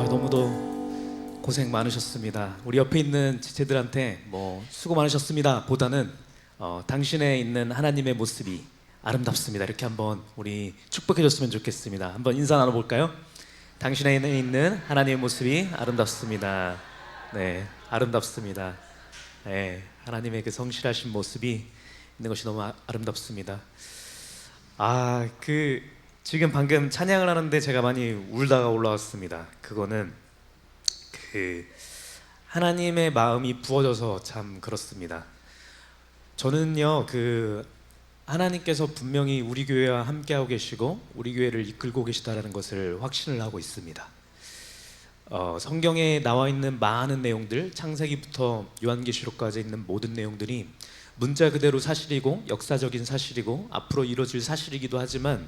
너무도 고생 많으셨습니다. 우리 옆에 있는 지체들한테 수고 많으셨습니다 보다는 당신에 있는 하나님의 모습이 아름답습니다 이렇게 한번 우리 축복해 줬으면 좋겠습니다. 한번 인사 나눠볼까요? 당신에 있는 하나님의 모습이 아름답습니다. 네, 아름답습니다. 네, 하나님의 그 성실하신 모습이 있는 것이 너무 아름답습니다. 지금 방금 찬양을 하는데 제가 많이 울다가 올라왔습니다. 그거는 하나님의 마음이 부어져서 참 그렇습니다. 저는요, 하나님께서 분명히 우리 교회와 함께하고 계시고 우리 교회를 이끌고 계시다라는 것을 확신을 하고 있습니다. 성경에 나와 있는 많은 내용들, 창세기부터 요한계시록까지 있는 모든 내용들이 문자 그대로 사실이고 역사적인 사실이고 앞으로 이루어질 사실이기도 하지만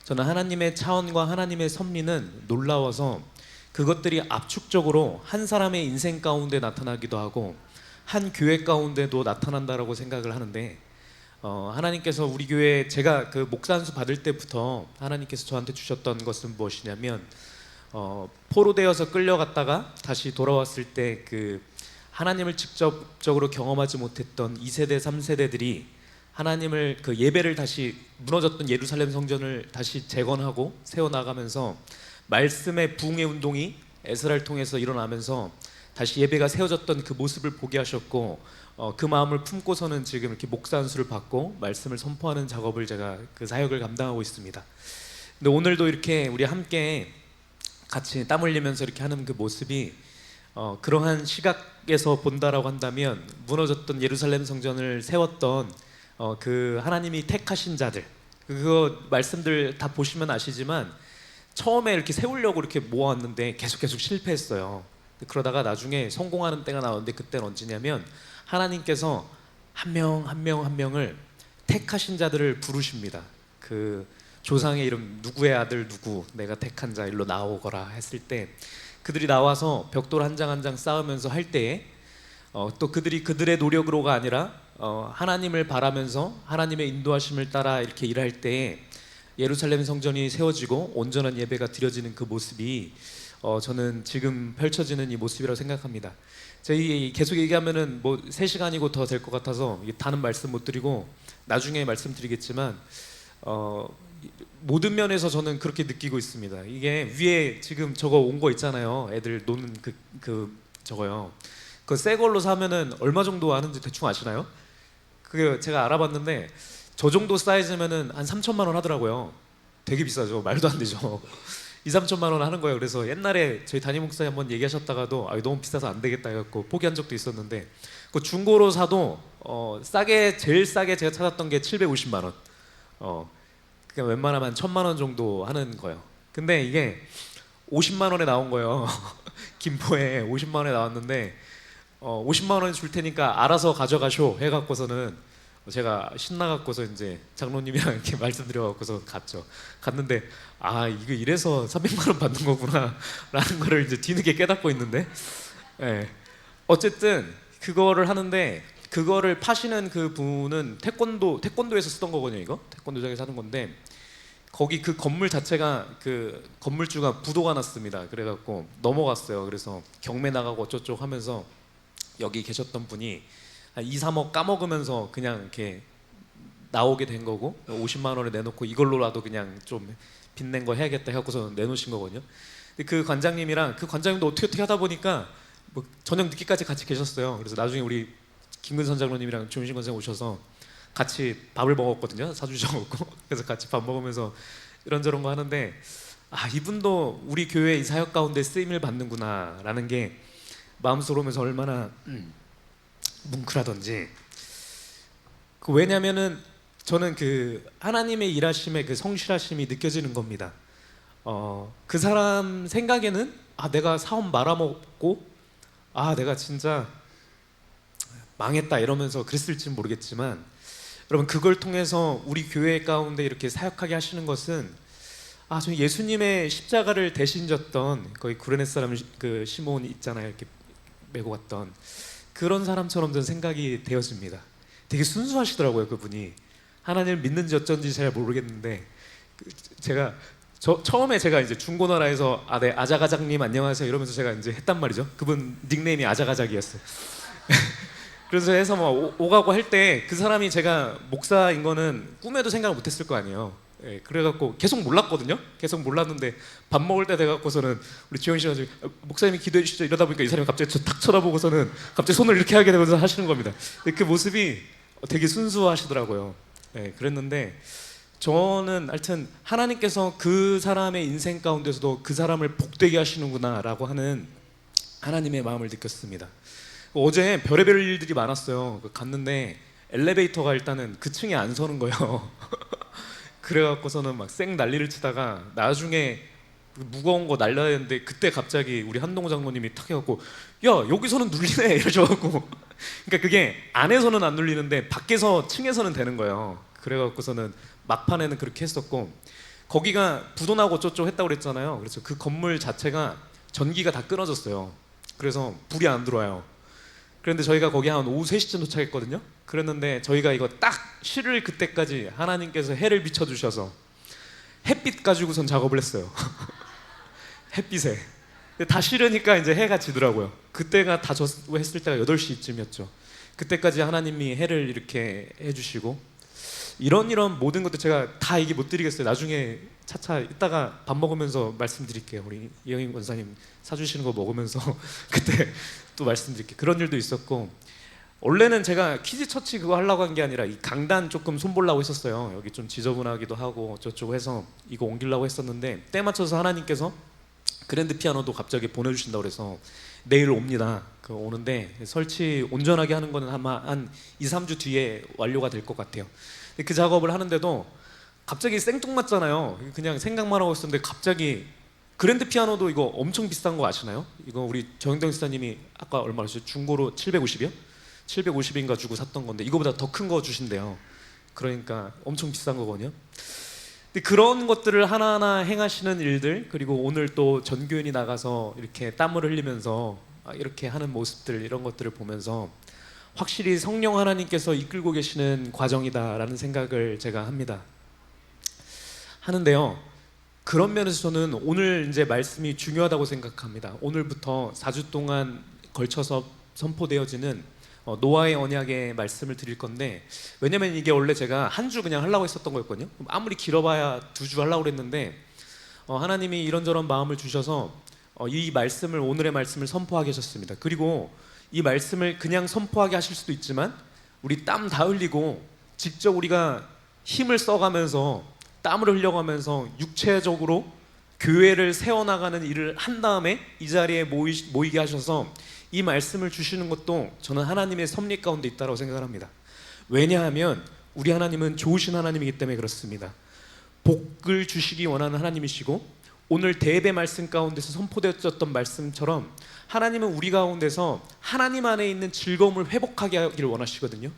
저는 하나님의 차원과 하나님의 섭리는 놀라워서 그것들이 압축적으로 한 사람의 인생 가운데 나타나기도 하고 한 교회 가운데도 나타난다라고 생각을 하는데, 하나님께서 우리 교회, 제가 그 목사 안수 받을 때부터 하나님께서 저한테 주셨던 것은 무엇이냐면, 포로되어서 끌려갔다가 다시 돌아왔을 때 하나님을 직접적으로 경험하지 못했던 2세대 3세대들이 하나님을 예배를 다시, 무너졌던 예루살렘 성전을 다시 재건하고 세워나가면서 말씀의 부흥의 운동이 에스라를 통해서 일어나면서 다시 예배가 세워졌던 그 모습을 보게 하셨고, 그 마음을 품고서는 지금 이렇게 목사 안수를 받고 말씀을 선포하는 작업을, 제가 그 사역을 감당하고 있습니다. 근데 오늘도 이렇게 우리 함께 같이 땀 흘리면서 이렇게 하는 그 모습이 그러한 시각에서 본다라고 한다면, 무너졌던 예루살렘 성전을 세웠던 그 하나님이 택하신 자들, 그거 말씀들 다 보시면 아시지만 처음에 이렇게 세우려고 이렇게 모았는데 계속 실패했어요. 그러다가 나중에 성공하는 때가 나오는데, 그때는 언제냐면 하나님께서 한 명 한 명을 택하신 자들을 부르십니다. 그 조상의 이름, 누구의 아들 누구, 내가 택한 자 일로 나오거라 했을 때 그들이 나와서 벽돌 한 장 한 장 쌓으면서 할 때에 또 그들이 그들의 노력으로가 아니라 하나님을 바라면서 하나님의 인도하심을 따라 이렇게 일할 때에 예루살렘 성전이 세워지고 온전한 예배가 드려지는 그 모습이 저는 지금 펼쳐지는 이 모습이라고 생각합니다. 저희 계속 얘기하면은 3시간이고 더 될 것 같아서 다는 말씀 못 드리고 나중에 말씀드리겠지만, 모든 면에서 저는 그렇게 느끼고 있습니다. 이게 위에 지금 저거 온 거 있잖아요. 애들 노는 저거요. 그 새 걸로 사면은 얼마 정도 하는지 대충 아시나요? 그게 제가 알아봤는데 저 정도 사이즈면은 한 3천만 원 하더라고요. 되게 비싸죠. 말도 안 되죠. 2, 3천만 원 하는 거예요. 그래서 옛날에 저희 담임 목사님 한번 얘기하셨다가도 너무 비싸서 안 되겠다 해갖고 포기한 적도 있었는데, 그 중고로 사도 제일 싸게 제가 찾았던 게 750만 원. 그러니까 웬만하면 1,000만 원 정도 하는 거예요. 근데 이게 50만 원에 나온 거예요. 김포에 50만 원에 나왔는데 50만 원 줄 테니까 알아서 가져가쇼 해갖고서는 제가 신나갖고서 이제 장로님이랑 이렇게 말씀드려갖고서 갔는데 이거 이래서 300만 원 받는 거구나 라는 거를 이제 뒤늦게 깨닫고 있는데, 어쨌든 그거를 하는데, 그거를 파시는 그 분은 태권도에서 쓰던 거거든요. 이거 태권도장에서 하는 건데, 거기 그 건물 자체가, 그 건물주가 부도가 났습니다. 그래갖고 넘어갔어요. 그래서 경매 나가고 어쩌고 하면서 여기 계셨던 분이 한 2, 3억 까먹으면서 그냥 이렇게 나오게 된 거고, 50만 원을 내놓고 이걸로라도 그냥 좀 빚낸 거 해야겠다 해갖고서 내놓으신 거거든요. 근데 그 관장님이랑, 그 관장님도 어떻게 하다 보니까 저녁 늦게까지 같이 계셨어요. 그래서 나중에 우리 김근선 장로님이랑 조민신 권장 오셔서 같이 밥을 먹었거든요. 사주셔갖고. 그래서 같이 밥 먹으면서 이런저런 거 하는데, 이분도 우리 교회 이 사역 가운데 쓰임을 받는구나 라는 게 마음속으로 오면서 얼마나 뭉클하던지. 왜냐면은 저는 하나님의 일하심의 그 성실하심이 느껴지는 겁니다. 그 사람 생각에는 내가 사업 말아먹고 내가 진짜 망했다 이러면서 그랬을지는 모르겠지만, 여러분, 그걸 통해서 우리 교회 가운데 이렇게 사역하게 하시는 것은 저는 예수님의 십자가를 대신 졌던, 거기 구레네 사람 그 시몬 있잖아요. 이렇게 메고 갔던 그런 사람처럼 저는 생각이 되어집니다. 되게 순수하시더라고요. 그분이 하나님을 믿는지 어쩐지 잘 모르겠는데, 제가 저 처음에 제가 이제 중고나라에서 네, 아자가작님 안녕하세요 이러면서 제가 이제 했단 말이죠. 그분 닉네임이 아자가작이었어요. 그래서 해서 뭐 오가고 할 때 그 사람이 제가 목사인 거는 꿈에도 생각을 못했을 거 아니에요. 예, 그래갖고 계속 몰랐거든요. 계속 몰랐는데 밥 먹을 때 돼갖고서는 우리 지영 씨가 목사님이 기도해 주시죠 이러다 보니까 이 사람이 갑자기 저 탁 쳐다보고서는 갑자기 손을 이렇게 하게 되면서 하시는 겁니다. 근데 그 모습이 되게 순수하시더라고요. 예, 그랬는데 저는 하여튼 하나님께서 그 사람의 인생 가운데서도 그 사람을 복되게 하시는구나라고 하는 하나님의 마음을 느꼈습니다. 어제 별의별 일들이 많았어요. 갔는데 엘리베이터가 일단은 그 층에 안 서는 거예요. 그래갖고서는 막 쌩 난리를 치다가 나중에 무거운 거 날려야 되는데 그때 갑자기 우리 한동 장로님이 탁 해갖고 야 여기서는 눌리네 이러셔갖고 그러니까 그게 안에서는 안 눌리는데 밖에서 층에서는 되는 거예요. 그래갖고서는 막판에는 그렇게 했었고 거기가 부도나고 어쩌고 했다고 그랬잖아요. 그래서 그 건물 자체가 전기가 다 끊어졌어요. 그래서 불이 안 들어와요. 그런데 저희가 거기 한 오후 3시쯤 도착했거든요. 그랬는데 저희가 이거 딱 실을 그때까지 하나님께서 해를 비춰주셔서 햇빛 가지고선 작업을 했어요. 햇빛에. 근데 다 실으니까 이제 해가 지더라고요. 그때가 다 졌고 했을 때가 8시쯤이었죠. 그때까지 하나님이 해를 이렇게 해주시고 이런 모든 것들 제가 다 얘기 못 드리겠어요. 나중에 차차 이따가 밥 먹으면서 말씀드릴게요. 우리 이영인 권사님 사주시는 거 먹으면서 그때 또 말씀드릴게요. 그런 일도 있었고 원래는 제가 키즈 처치 그거 하려고 한 게 아니라 이 강단 조금 손보려고 했었어요. 여기 좀 지저분하기도 하고 저쪽 해서 이거 옮기려고 했었는데 때 맞춰서 하나님께서 그랜드 피아노도 갑자기 보내주신다고 그래서 내일 옵니다. 그 오는데 설치 온전하게 하는 거는 아마 한 2, 3주 뒤에 완료가 될 것 같아요. 근데 그 작업을 하는데도 갑자기 생뚱맞잖아요. 그냥 생각만 하고 있었는데 갑자기 그랜드 피아노도 이거 엄청 비싼 거 아시나요? 이거 우리 정영동 지사님이 아까 얼마 하셨죠? 중고로 750이요? 750인가 주고 샀던 건데 이거보다 더 큰 거 주신대요. 그러니까 엄청 비싼 거거든요. 근데 그런 것들을 하나하나 행하시는 일들 그리고 오늘 또 전교인이 나가서 이렇게 땀을 흘리면서 이렇게 하는 모습들 이런 것들을 보면서 확실히 성령 하나님께서 이끌고 계시는 과정이다라는 생각을 제가 합니다. 하는데요. 그런 면에서 저는 오늘 이제 말씀이 중요하다고 생각합니다. 오늘부터 4주 동안 걸쳐서 선포되어지는 노아의 언약의 말씀을 드릴 건데 왜냐면 이게 원래 제가 한 주 그냥 하려고 했었던 거였거든요. 아무리 길어봐야 2주 하려고 그랬는데 하나님이 이런저런 마음을 주셔서 이 말씀을 오늘의 말씀을 선포하게 하셨습니다. 그리고 이 말씀을 그냥 선포하게 하실 수도 있지만 우리 땀 다 흘리고 직접 우리가 힘을 써가면서 땀을 흘려가면서 육체적으로 교회를 세워나가는 일을 한 다음에 이 자리에 모이게 하셔서 이 말씀을 주시는 것도 저는 하나님의 섭리 가운데 있다고 생각을 합니다. 왜냐하면 우리 하나님은 좋으신 하나님이기 때문에 그렇습니다. 복을 주시기 원하는 하나님이시고 오늘 대배 말씀 가운데서 선포되었던 말씀처럼 하나님은 우리 가운데서 하나님 안에 있는 즐거움을 회복하게 하기를 원하시거든요.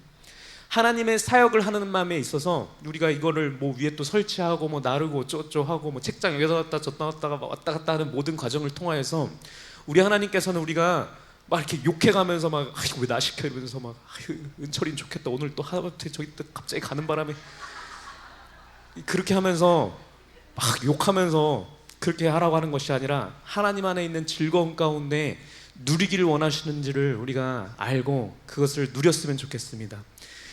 하나님의 사역을 하는 마음에 있어서 우리가 이거를 뭐 위에 또 설치하고 뭐 나르고 어쩌고저쩌고 뭐 책장 여기다 놨다 졌다 놨다가 왔다 갔다 하는 모든 과정을 통하여서 우리 하나님께서는 우리가 막 이렇게 욕해가면서 막 아이고 왜 나 시켜 이러면서 막 아유 은철이는 좋겠다 오늘 또 하다못해 저기 또 갑자기 가는 바람에 그렇게 하면서 막 욕하면서 그렇게 하라고 하는 것이 아니라 하나님 안에 있는 즐거움 가운데 누리기를 원하시는지를 우리가 알고 그것을 누렸으면 좋겠습니다.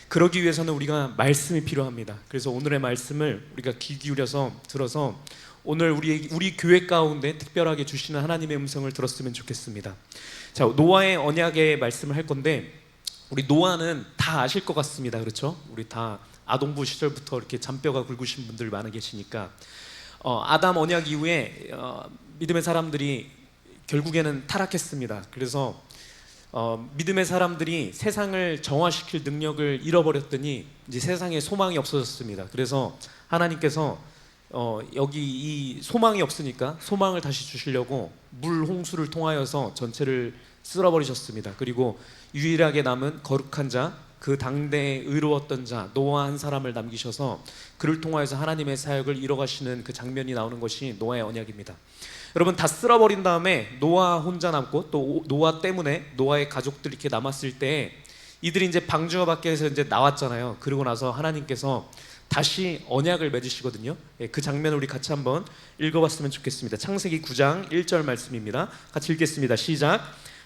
그러기 위해서는 우리가 말씀이 필요합니다. 그래서 오늘의 말씀을 우리가 귀 기울여서 들어서 오늘 우리 교회 가운데 특별하게 주시는 하나님의 음성을 들었으면 좋겠습니다. 자, 노아의 언약의 말씀을 할 건데 우리 노아는 다 아실 것 같습니다. 그렇죠? 우리 다 아동부 시절부터 이렇게 잔뼈가 굵으신 분들 많이 계시니까 아담 언약 이후에 믿음의 사람들이 결국에는 타락했습니다. 그래서 믿음의 사람들이 세상을 정화시킬 능력을 잃어버렸더니 이제 세상에 소망이 없어졌습니다. 그래서 하나님께서 여기 이 소망이 없으니까 소망을 다시 주시려고 물 홍수를 통하여서 전체를 쓸어버리셨습니다. 그리고 유일하게 남은 거룩한 자, 그 당대에 의로웠던 자 노아 한 사람을 남기셔서 그를 통하여서 하나님의 사역을 이뤄가시는 그 장면이 나오는 것이 노아의 언약입니다. 여러분 다 쓸어버린 다음에 노아 혼자 남고 또 노아 때문에 노아의 가족들이 이렇게 남았을 때 이들이 이제 방주와 밖에서 이제 나왔잖아요. 그리고 나서 하나님께서 다시 언약을 맺으시거든요. 예, 그 장면을 우리 같이 한번 읽어봤으면 좋겠습니다. 창세기 9장 1절 말씀입니다. 같이 읽겠습니다. 시작.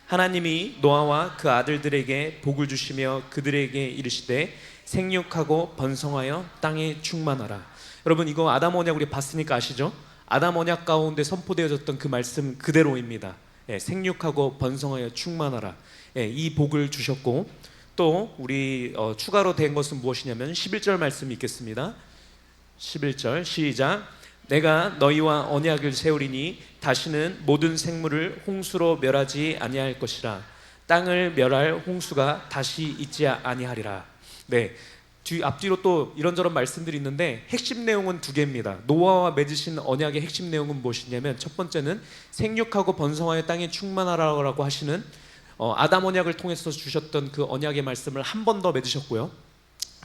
하나님이 노아와 그 아들들에게 복을 주시며 그들에게 이르시되 생육하고 번성하여 땅에 충만하라. 여러분, 이거 아담 언약 우리 봤으니까 아시죠? 아담 언약 가운데 선포되어졌던 그 말씀 그대로입니다. 예, 생육하고 번성하여 충만하라. 예, 이 복을 주셨고, 또 우리 추가로 된 것은 무엇이냐면 11절 말씀이 있겠습니다. 11절 시작. 내가 너희와 언약을 세우리니 다시는 모든 생물을 홍수로 멸하지 아니할 것이라. 땅을 멸할 홍수가 다시 있지 아니하리라. 네, 앞뒤로 또 이런저런 말씀들이 있는데 핵심 내용은 두 개입니다. 노아와 맺으신 언약의 핵심 내용은 무엇이냐면, 첫 번째는 생육하고 번성하여 땅에 충만하라고 하시는 아담 언약을 통해서 주셨던 그 언약의 말씀을 한 번 더 맺으셨고요.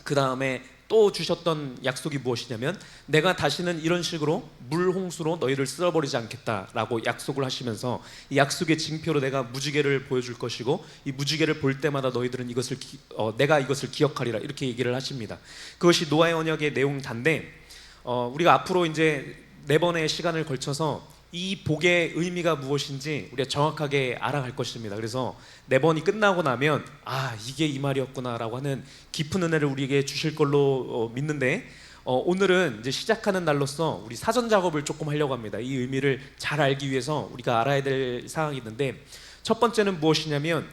그 다음에 또 주셨던 약속이 무엇이냐면, 내가 다시는 이런 식으로 물홍수로 너희를 쓸어버리지 않겠다라고 약속을 하시면서, 이 약속의 징표로 내가 무지개를 보여줄 것이고, 이 무지개를 볼 때마다 너희들은 내가 이것을 기억하리라, 이렇게 얘기를 하십니다. 그것이 노아의 언약의 내용 단데, 우리가 앞으로 이제 4번의 시간을 걸쳐서 이 복의 의미가 무엇인지 우리가 정확하게 알아갈 것입니다. 그래서 4번이 끝나고 나면 이게 이 말이었구나 라고 하는 깊은 은혜를 우리에게 주실 걸로 믿는데, 오늘은 이제 시작하는 날로서 우리 사전 작업을 조금 하려고 합니다. 이 의미를 잘 알기 위해서 우리가 알아야 될 사항이 있는데, 첫 번째는 무엇이냐면,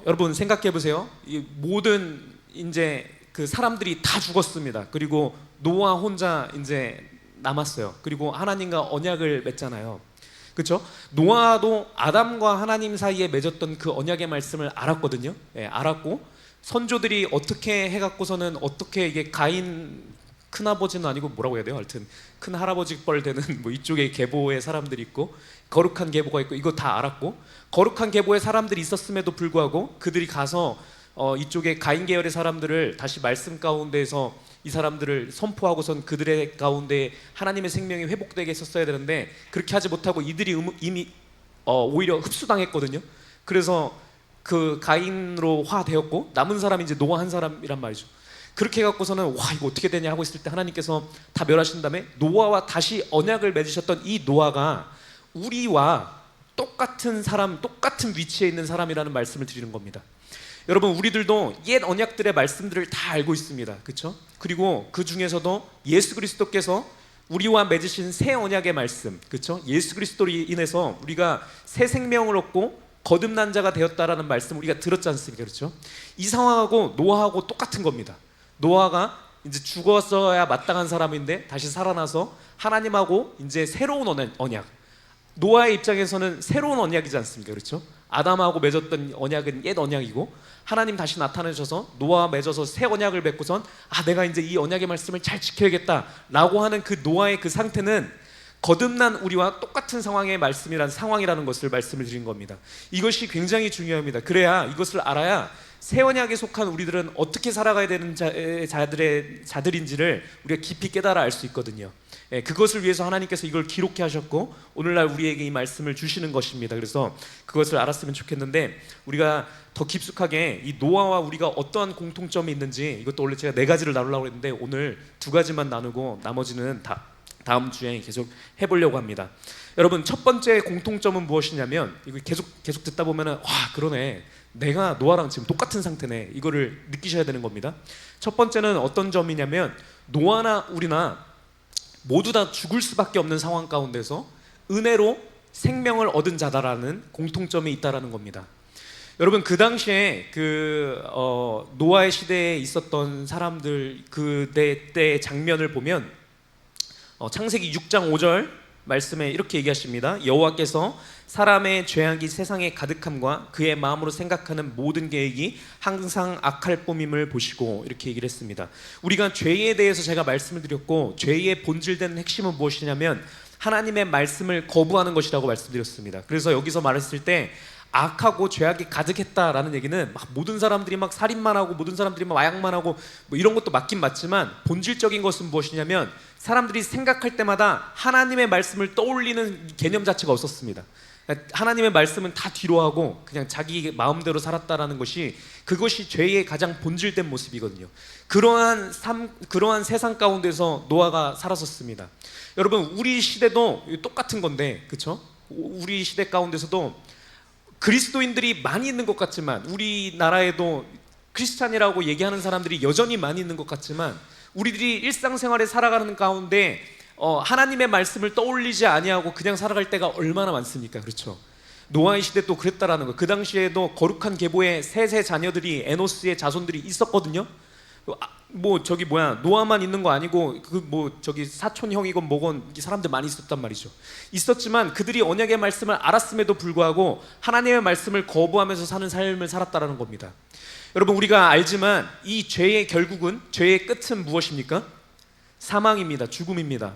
여러분 생각해 보세요. 이 모든 이제 그 사람들이 다 죽었습니다. 그리고 노아 혼자 이제 남았어요. 그리고 하나님과 언약을 맺잖아요. 그렇죠? 노아도 아담과 하나님 사이에 맺었던 그 언약의 말씀을 알았거든요. 예, 알았고 선조들이 어떻게 해갖고서는 어떻게 이게 가인 큰아버지는 아니고 뭐라고 해야 돼요? 하여튼 큰 할아버지 뻘 되는 뭐 이쪽에 계보의 사람들이 있고 거룩한 계보가 있고, 이거 다 알았고, 거룩한 계보의 사람들이 있었음에도 불구하고 그들이 가서 이쪽에 가인 계열의 사람들을 다시 말씀 가운데에서 이 사람들을 선포하고선 그들의 가운데 하나님의 생명이 회복되게 했었어야 되는데, 그렇게 하지 못하고 이들이 이미 오히려 흡수당했거든요. 그래서 그 가인으로 화되었고 남은 사람이 이제 노아 한 사람이란 말이죠. 그렇게 해갖고서는 이거 어떻게 되냐 하고 있을 때 하나님께서 다 멸하신 다음에 노아와 다시 언약을 맺으셨던 이 노아가 우리와 똑같은 사람, 똑같은 위치에 있는 사람이라는 말씀을 드리는 겁니다. 여러분, 우리들도 옛 언약들의 말씀들을 다 알고 있습니다. 그렇죠? 그리고 그 중에서도 예수 그리스도께서 우리와 맺으신 새 언약의 말씀, 그렇죠? 예수 그리스도로 인해서 우리가 새 생명을 얻고 거듭난 자가 되었다라는 말씀 우리가 들었지 않습니까? 그렇죠? 이 상황하고 노아하고 똑같은 겁니다. 노아가 이제 죽었어야 마땅한 사람인데 다시 살아나서 하나님하고 이제 새로운 언약, 노아의 입장에서는 새로운 언약이지 않습니까? 그렇죠? 아담하고 맺었던 언약은 옛 언약이고, 하나님 다시 나타나셔서 노아와 맺어서 새 언약을 맺고선 내가 이제 이 언약의 말씀을 잘 지켜야겠다라고 하는 그 노아의 그 상태는 거듭난 우리와 똑같은 상황이라는 것을 말씀을 드린 겁니다. 이것이 굉장히 중요합니다. 그래야, 이것을 알아야 새 언약에 속한 우리들은 어떻게 살아가야 되는 자들인지를 우리가 깊이 깨달아 알 수 있거든요. 예, 그것을 위해서 하나님께서 이걸 기록해 하셨고 오늘날 우리에게 이 말씀을 주시는 것입니다. 그래서 그것을 알았으면 좋겠는데, 우리가 더 깊숙하게 이 노아와 우리가 어떠한 공통점이 있는지, 이것도 원래 제가 4가지를 나누려고 했는데 오늘 2가지만 나누고 나머지는 다음 주에 계속 해보려고 합니다. 여러분, 첫 번째 공통점은 무엇이냐면, 이거 계속 듣다 보면은 그러네, 내가 노아랑 지금 똑같은 상태네, 이거를 느끼셔야 되는 겁니다. 첫 번째는 어떤 점이냐면, 노아나 우리나 모두 다 죽을 수밖에 없는 상황 가운데서 은혜로 생명을 얻은 자다라는 공통점이 있다라는 겁니다. 여러분, 그 당시에 노아의 시대에 있었던 사람들 그때의 장면을 보면 창세기 6장 5절 말씀에 이렇게 얘기하십니다. 여호와께서 사람의 죄악이 세상에 가득함과 그의 마음으로 생각하는 모든 계획이 항상 악할 뿐임을 보시고, 이렇게 얘기를 했습니다. 우리가 죄에 대해서 제가 말씀을 드렸고, 죄의 본질되는 핵심은 무엇이냐면 하나님의 말씀을 거부하는 것이라고 말씀드렸습니다. 그래서 여기서 말했을 때 악하고 죄악이 가득했다라는 얘기는 막 모든 사람들이 막 살인만 하고 모든 사람들이 막 마약만 하고 뭐 이런 것도 맞긴 맞지만, 본질적인 것은 무엇이냐면 사람들이 생각할 때마다 하나님의 말씀을 떠올리는 개념 자체가 없었습니다. 하나님의 말씀은 다 뒤로 하고 그냥 자기 마음대로 살았다라는 것이, 그것이 죄의 가장 본질된 모습이거든요. 그러한 세상 가운데서 노아가 살았었습니다. 여러분, 우리 시대도 똑같은 건데, 그렇죠? 우리 시대 가운데서도 그리스도인들이 많이 있는 것 같지만, 우리나라에도 크리스찬이라고 얘기하는 사람들이 여전히 많이 있는 것 같지만, 우리들이 일상생활에 살아가는 가운데 하나님의 말씀을 떠올리지 아니하고 그냥 살아갈 때가 얼마나 많습니까? 그렇죠? 노아의 시대 또 그랬다라는 거. 그 당시에도 거룩한 계보의 셋의 자녀들이, 에노스의 자손들이 있었거든요. 노아만 있는 거 아니고 사촌 형이건 뭐건 사람들 많이 있었단 말이죠. 있었지만 그들이 언약의 말씀을 알았음에도 불구하고 하나님의 말씀을 거부하면서 사는 삶을 살았다라는 겁니다. 여러분, 우리가 알지만 이 죄의 결국은, 죄의 끝은 무엇입니까? 사망입니다. 죽음입니다.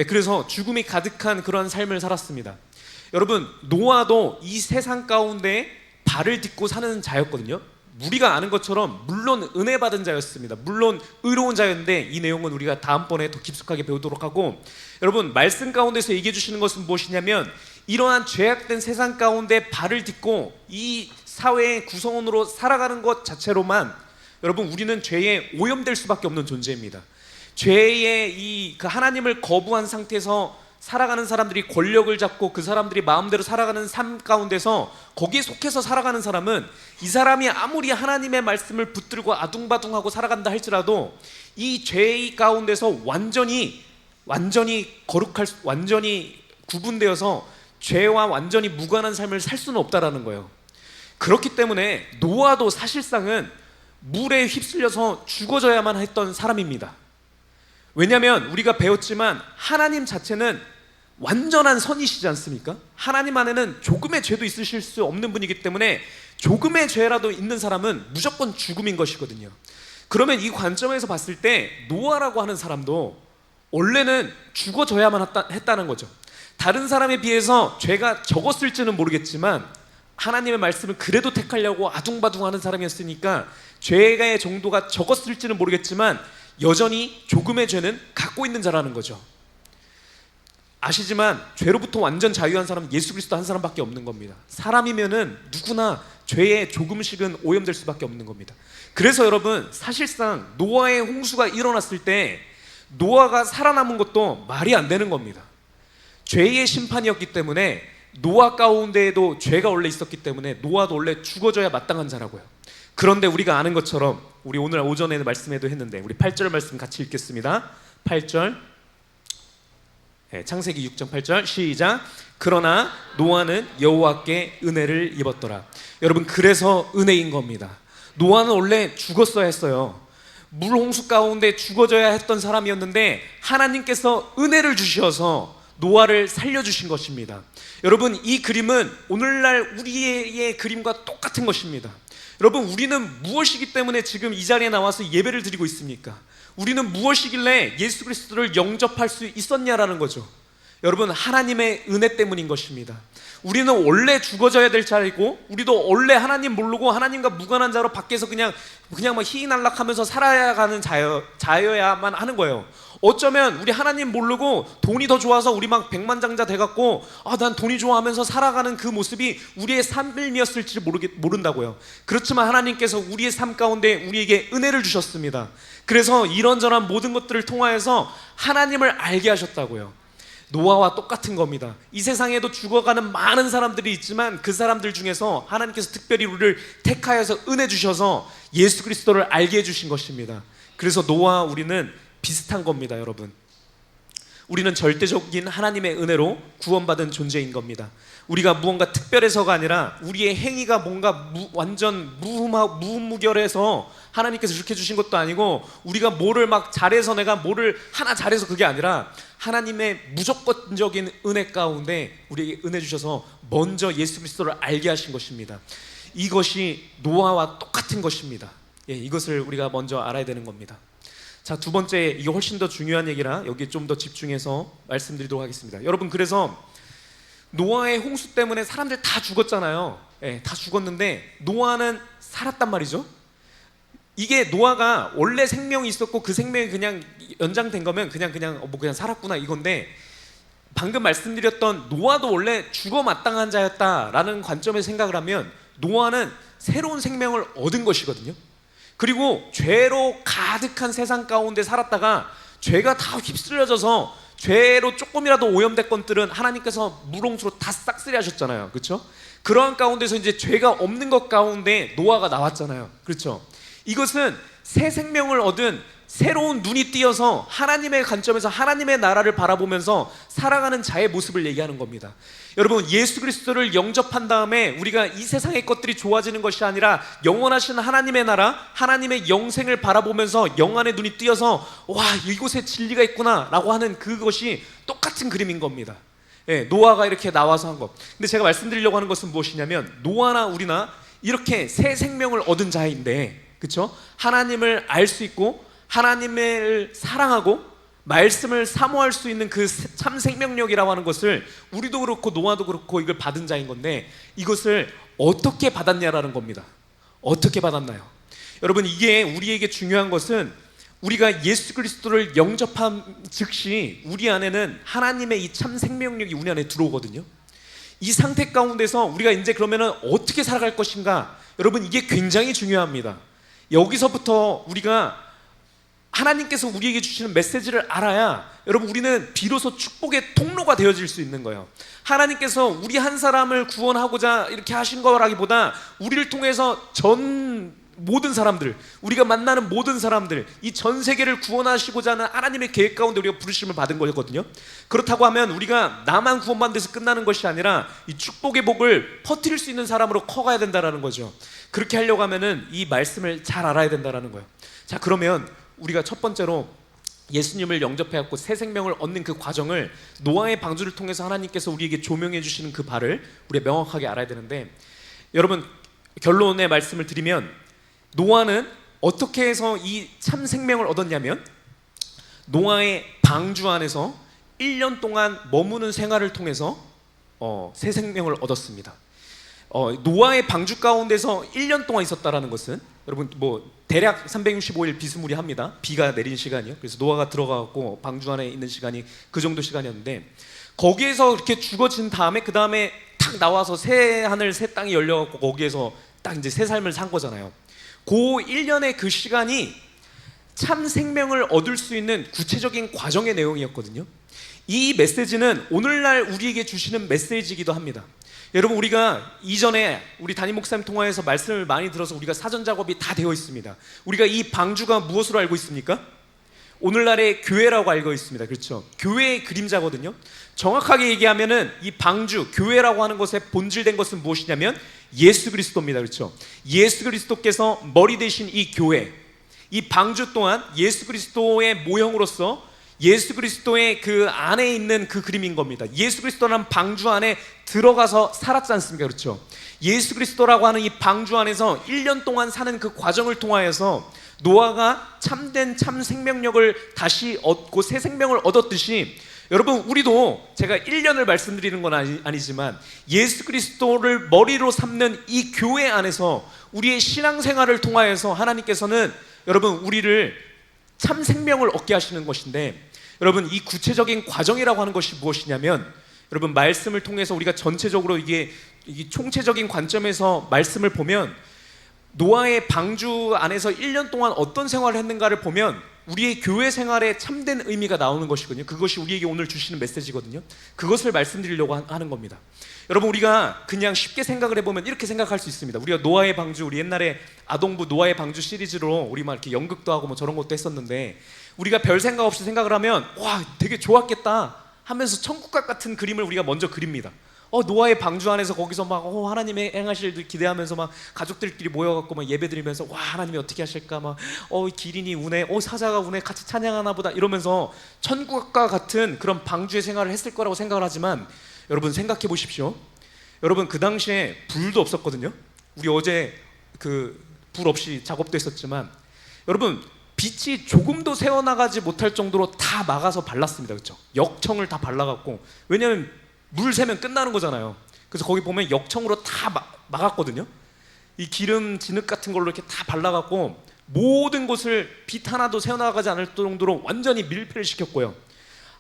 그래서 죽음이 가득한 그러한 삶을 살았습니다. 여러분, 노아도 이 세상 가운데 발을 딛고 사는 자였거든요. 우리가 아는 것처럼 물론 은혜 받은 자였습니다. 물론 의로운 자였는데, 이 내용은 우리가 다음번에 더 깊숙하게 배우도록 하고, 여러분, 말씀 가운데서 얘기해 주시는 것은 무엇이냐면, 이러한 죄악된 세상 가운데 발을 딛고 이 사회의 구성원으로 살아가는 것 자체로만, 여러분, 우리는 죄에 오염될 수밖에 없는 존재입니다. 죄의 그 하나님을 거부한 상태에서 살아가는 사람들이 권력을 잡고 그 사람들이 마음대로 살아가는 삶 가운데서 거기에 속해서 살아가는 사람은, 이 사람이 아무리 하나님의 말씀을 붙들고 아둥바둥하고 살아간다 할지라도 이 죄의 가운데서 완전히 구분되어서 죄와 완전히 무관한 삶을 살 수는 없다라는 거예요. 그렇기 때문에 노아도 사실상은 물에 휩쓸려서 죽어져야만 했던 사람입니다. 왜냐하면 우리가 배웠지만 하나님 자체는 완전한 선이시지 않습니까? 하나님 안에는 조금의 죄도 있으실 수 없는 분이기 때문에 조금의 죄라도 있는 사람은 무조건 죽음인 것이거든요. 그러면 이 관점에서 봤을 때 노아라고 하는 사람도 원래는 죽어져야만 했다는 거죠. 다른 사람에 비해서 죄가 적었을지는 모르겠지만 하나님의 말씀을 그래도 택하려고 아둥바둥하는 사람이었으니까 죄의 정도가 적었을지는 모르겠지만 여전히 조금의 죄는 갖고 있는 자라는 거죠. 아시지만 죄로부터 완전 자유한 사람은 예수 그리스도 한 사람밖에 없는 겁니다. 사람이면은 누구나 죄에 조금씩은 오염될 수밖에 없는 겁니다. 그래서 여러분, 사실상 노아의 홍수가 일어났을 때 노아가 살아남은 것도 말이 안 되는 겁니다. 죄의 심판이었기 때문에, 노아 가운데에도 죄가 원래 있었기 때문에 노아도 원래 죽어져야 마땅한 자라고요. 그런데 우리가 아는 것처럼, 우리 오늘 오전에 말씀에도 했는데, 우리 8절 말씀 같이 읽겠습니다. 8절, 창세기 6장 8절 시작. 그러나 노아는 여호와께 은혜를 입었더라. 여러분, 그래서 은혜인 겁니다. 노아는 원래 죽었어야 했어요. 물홍수 가운데 죽어져야 했던 사람이었는데 하나님께서 은혜를 주셔서 노아를 살려주신 것입니다. 여러분, 이 그림은 오늘날 우리의 그림과 똑같은 것입니다. 여러분, 우리는 무엇이기 때문에 지금 이 자리에 나와서 예배를 드리고 있습니까? 우리는 무엇이길래 예수 그리스도를 영접할 수 있었냐라는 거죠. 여러분, 하나님의 은혜 때문인 것입니다. 우리는 원래 죽어져야 될 자이고, 우리도 원래 하나님 모르고 하나님과 무관한 자로 밖에서 그냥 막 희희날락하면서 살아가는 자여야만 하는 거예요. 어쩌면 우리 하나님 모르고 돈이 더 좋아서 우리 막 백만장자 돼갖고 난 돈이 좋아하면서 살아가는 그 모습이 우리의 삶이었을지 모른다고요. 그렇지만 하나님께서 우리의 삶 가운데 우리에게 은혜를 주셨습니다. 그래서 이런저런 모든 것들을 통하여서 하나님을 알게 하셨다고요. 노아와 똑같은 겁니다. 이 세상에도 죽어가는 많은 사람들이 있지만 그 사람들 중에서 하나님께서 특별히 우리를 택하여서 은혜 주셔서 예수 그리스도를 알게 해주신 것입니다. 그래서 노아와 우리는 비슷한 겁니다. 여러분, 우리는 절대적인 하나님의 은혜로 구원받은 존재인 겁니다. 우리가 무언가 특별해서가 아니라 우리의 행위가 뭔가 완전 무무결해서 하나님께서 이렇게 주신 것도 아니고, 우리가 뭐를 막 잘해서, 내가 뭐를 하나 잘해서 그게 아니라 하나님의 무조건적인 은혜 가운데 우리에게 은혜 주셔서 먼저 예수 그리스도를 알게 하신 것입니다. 이것이 노아와 똑같은 것입니다. 이것을 우리가 먼저 알아야 되는 겁니다. 자, 두 번째, 이게 훨씬 더 중요한 얘기라 여기에 좀 더 집중해서 말씀드리도록 하겠습니다. 여러분, 그래서 노아의 홍수 때문에 사람들 다 죽었잖아요. 예, 다 죽었는데 노아는 살았단 말이죠. 이게 노아가 원래 생명이 있었고 그 생명이 그냥 연장된 거면 그냥 살았구나 이건데, 방금 말씀드렸던 노아도 원래 죽어 마땅한 자였다라는 관점에서 생각을 하면 노아는 새로운 생명을 얻은 것이거든요. 그리고 죄로 가득한 세상 가운데 살았다가 죄가 다 휩쓸려져서 죄로 조금이라도 오염된 것들은 하나님께서 무롱수로 다 싹쓸이 하셨잖아요. 그렇죠? 그러한 가운데서 이제 죄가 없는 것 가운데 노아가 나왔잖아요. 그렇죠? 이것은 새 생명을 얻은 새로운 눈이 띄어서 하나님의 관점에서 하나님의 나라를 바라보면서 살아가는 자의 모습을 얘기하는 겁니다. 여러분, 예수 그리스도를 영접한 다음에 우리가 이 세상의 것들이 좋아지는 것이 아니라 영원하신 하나님의 나라, 하나님의 영생을 바라보면서 영안의 눈이 띄어서 와, 이곳에 진리가 있구나 라고 하는 그것이 똑같은 그림인 겁니다. 예, 노아가 이렇게 나와서 한 것. 근데 제가 말씀드리려고 하는 것은 무엇이냐면, 노아나 우리나 이렇게 새 생명을 얻은 자인데, 그렇죠? 하나님을 알 수 있고 하나님을 사랑하고 말씀을 사모할 수 있는 그 참 생명력이라고 하는 것을 우리도 그렇고 노아도 그렇고 이걸 받은 자인 건데, 이것을 어떻게 받았냐라는 겁니다. 어떻게 받았나요? 여러분, 이게 우리에게 중요한 것은 우리가 예수 그리스도를 영접한 즉시 우리 안에는 하나님의 이 참 생명력이 우리 안에 들어오거든요. 이 상태 가운데서 우리가 이제 그러면은 어떻게 살아갈 것인가? 여러분, 이게 굉장히 중요합니다. 여기서부터 우리가 하나님께서 우리에게 주시는 메시지를 알아야 여러분, 우리는 비로소 축복의 통로가 되어질 수 있는 거예요. 하나님께서 우리 한 사람을 구원하고자 이렇게 하신 거라기보다 우리를 통해서 모든 사람들, 우리가 만나는 모든 사람들, 이 전 세계를 구원하시고자 하는 하나님의 계획 가운데 우리가 부르심을 받은 거거든요. 그렇다고 하면 우리가 나만 구원받는 데서 끝나는 것이 아니라 이 축복의 복을 퍼뜨릴 수 있는 사람으로 커가야 된다는 거죠. 그렇게 하려고 하면은 이 말씀을 잘 알아야 된다는 거예요. 자, 그러면 우리가 첫 번째로 예수님을 영접해갖고 새 생명을 얻는 그 과정을 노아의 방주를 통해서 하나님께서 우리에게 조명해 주시는 그 바를 우리가 명확하게 알아야 되는데, 여러분, 결론의 말씀을 드리면 노아는 어떻게 해서 이 참 생명을 얻었냐면, 노아의 방주 안에서 1년 동안 머무는 생활을 통해서 새 생명을 얻었습니다. 노아의 방주 가운데서 1년 동안 있었다라는 것은 여러분, 대략 365일 비스무리합니다. 비가 내린 시간이요. 그래서 노아가 들어가고 방주 안에 있는 시간이 그 정도 시간이었는데, 거기에서 이렇게 죽어진 다음에 그 다음에 탁 나와서 새 하늘 새 땅이 열려갖고 거기에서 딱 이제 새 삶을 산 거잖아요. 그 1년의 그 시간이 참 생명을 얻을 수 있는 구체적인 과정의 내용이었거든요. 이 메시지는 오늘날 우리에게 주시는 메시지이기도 합니다. 여러분, 우리가 이전에 우리 담임 목사님 통화에서 말씀을 많이 들어서 우리가 사전 작업이 다 되어 있습니다. 우리가 이 방주가 무엇으로 알고 있습니까? 오늘날의 교회라고 알고 있습니다. 그렇죠? 교회의 그림자거든요. 정확하게 얘기하면은 이 방주, 교회라고 하는 것의 본질된 것은 무엇이냐면 예수 그리스도입니다. 그렇죠? 예수 그리스도께서 머리 되신 이 교회, 이 방주 또한 예수 그리스도의 모형으로서 예수 그리스도의 그 안에 있는 그 그림인 겁니다. 예수 그리스도라는 방주 안에 들어가서 살았지 않습니까? 그렇죠? 예수 그리스도라고 하는 이 방주 안에서 1년 동안 사는 그 과정을 통하여서 노아가 참된 참 생명력을 다시 얻고 새 생명을 얻었듯이, 여러분, 우리도 제가 1년을 말씀드리는 건 아니지만 예수 그리스도를 머리로 삼는 이 교회 안에서 우리의 신앙생활을 통하여서 하나님께서는 여러분, 우리를 참 생명을 얻게 하시는 것인데, 여러분, 이 구체적인 과정이라고 하는 것이 무엇이냐면, 여러분, 말씀을 통해서 우리가 전체적으로 이게 총체적인 관점에서 말씀을 보면 노아의 방주 안에서 1년 동안 어떤 생활을 했는가를 보면 우리의 교회 생활에 참된 의미가 나오는 것이거든요. 그것이 우리에게 오늘 주시는 메시지거든요. 그것을 말씀드리려고 하는 겁니다. 여러분, 우리가 그냥 쉽게 생각을 해보면 이렇게 생각할 수 있습니다. 우리가 노아의 방주, 우리 옛날에 아동부 노아의 방주 시리즈로 우리 막 이렇게 연극도 하고 뭐 저런 것도 했었는데, 우리가 별 생각 없이 생각을 하면 와, 되게 좋았겠다 하면서 천국과 같은 그림을 우리가 먼저 그립니다. 노아의 방주 안에서 거기서 막 하나님의 행하실 일 기대하면서 막 가족들끼리 모여갖고 막 예배드리면서 와, 하나님이 어떻게 하실까, 막 기린이 우네, 사자가 우네, 같이 찬양하나 보다 이러면서 천국과 같은 그런 방주의 생활을 했을 거라고 생각을 하지만, 여러분, 생각해 보십시오. 여러분, 그 당시에 불도 없었거든요. 우리 어제 그 불 없이 작업도 했었지만, 여러분, 빛이 조금도 새어나가지 못할 정도로 다 막아서 발랐습니다. 그렇죠? 역청을 다 발라갖고, 왜냐하면 물 새면 끝나는 거잖아요. 그래서 거기 보면 역청으로 다 막았거든요. 이 기름 진흙 같은 걸로 이렇게 다 발라갖고 모든 곳을 빛 하나도 새어나가지 않을 정도로 완전히 밀폐를 시켰고요.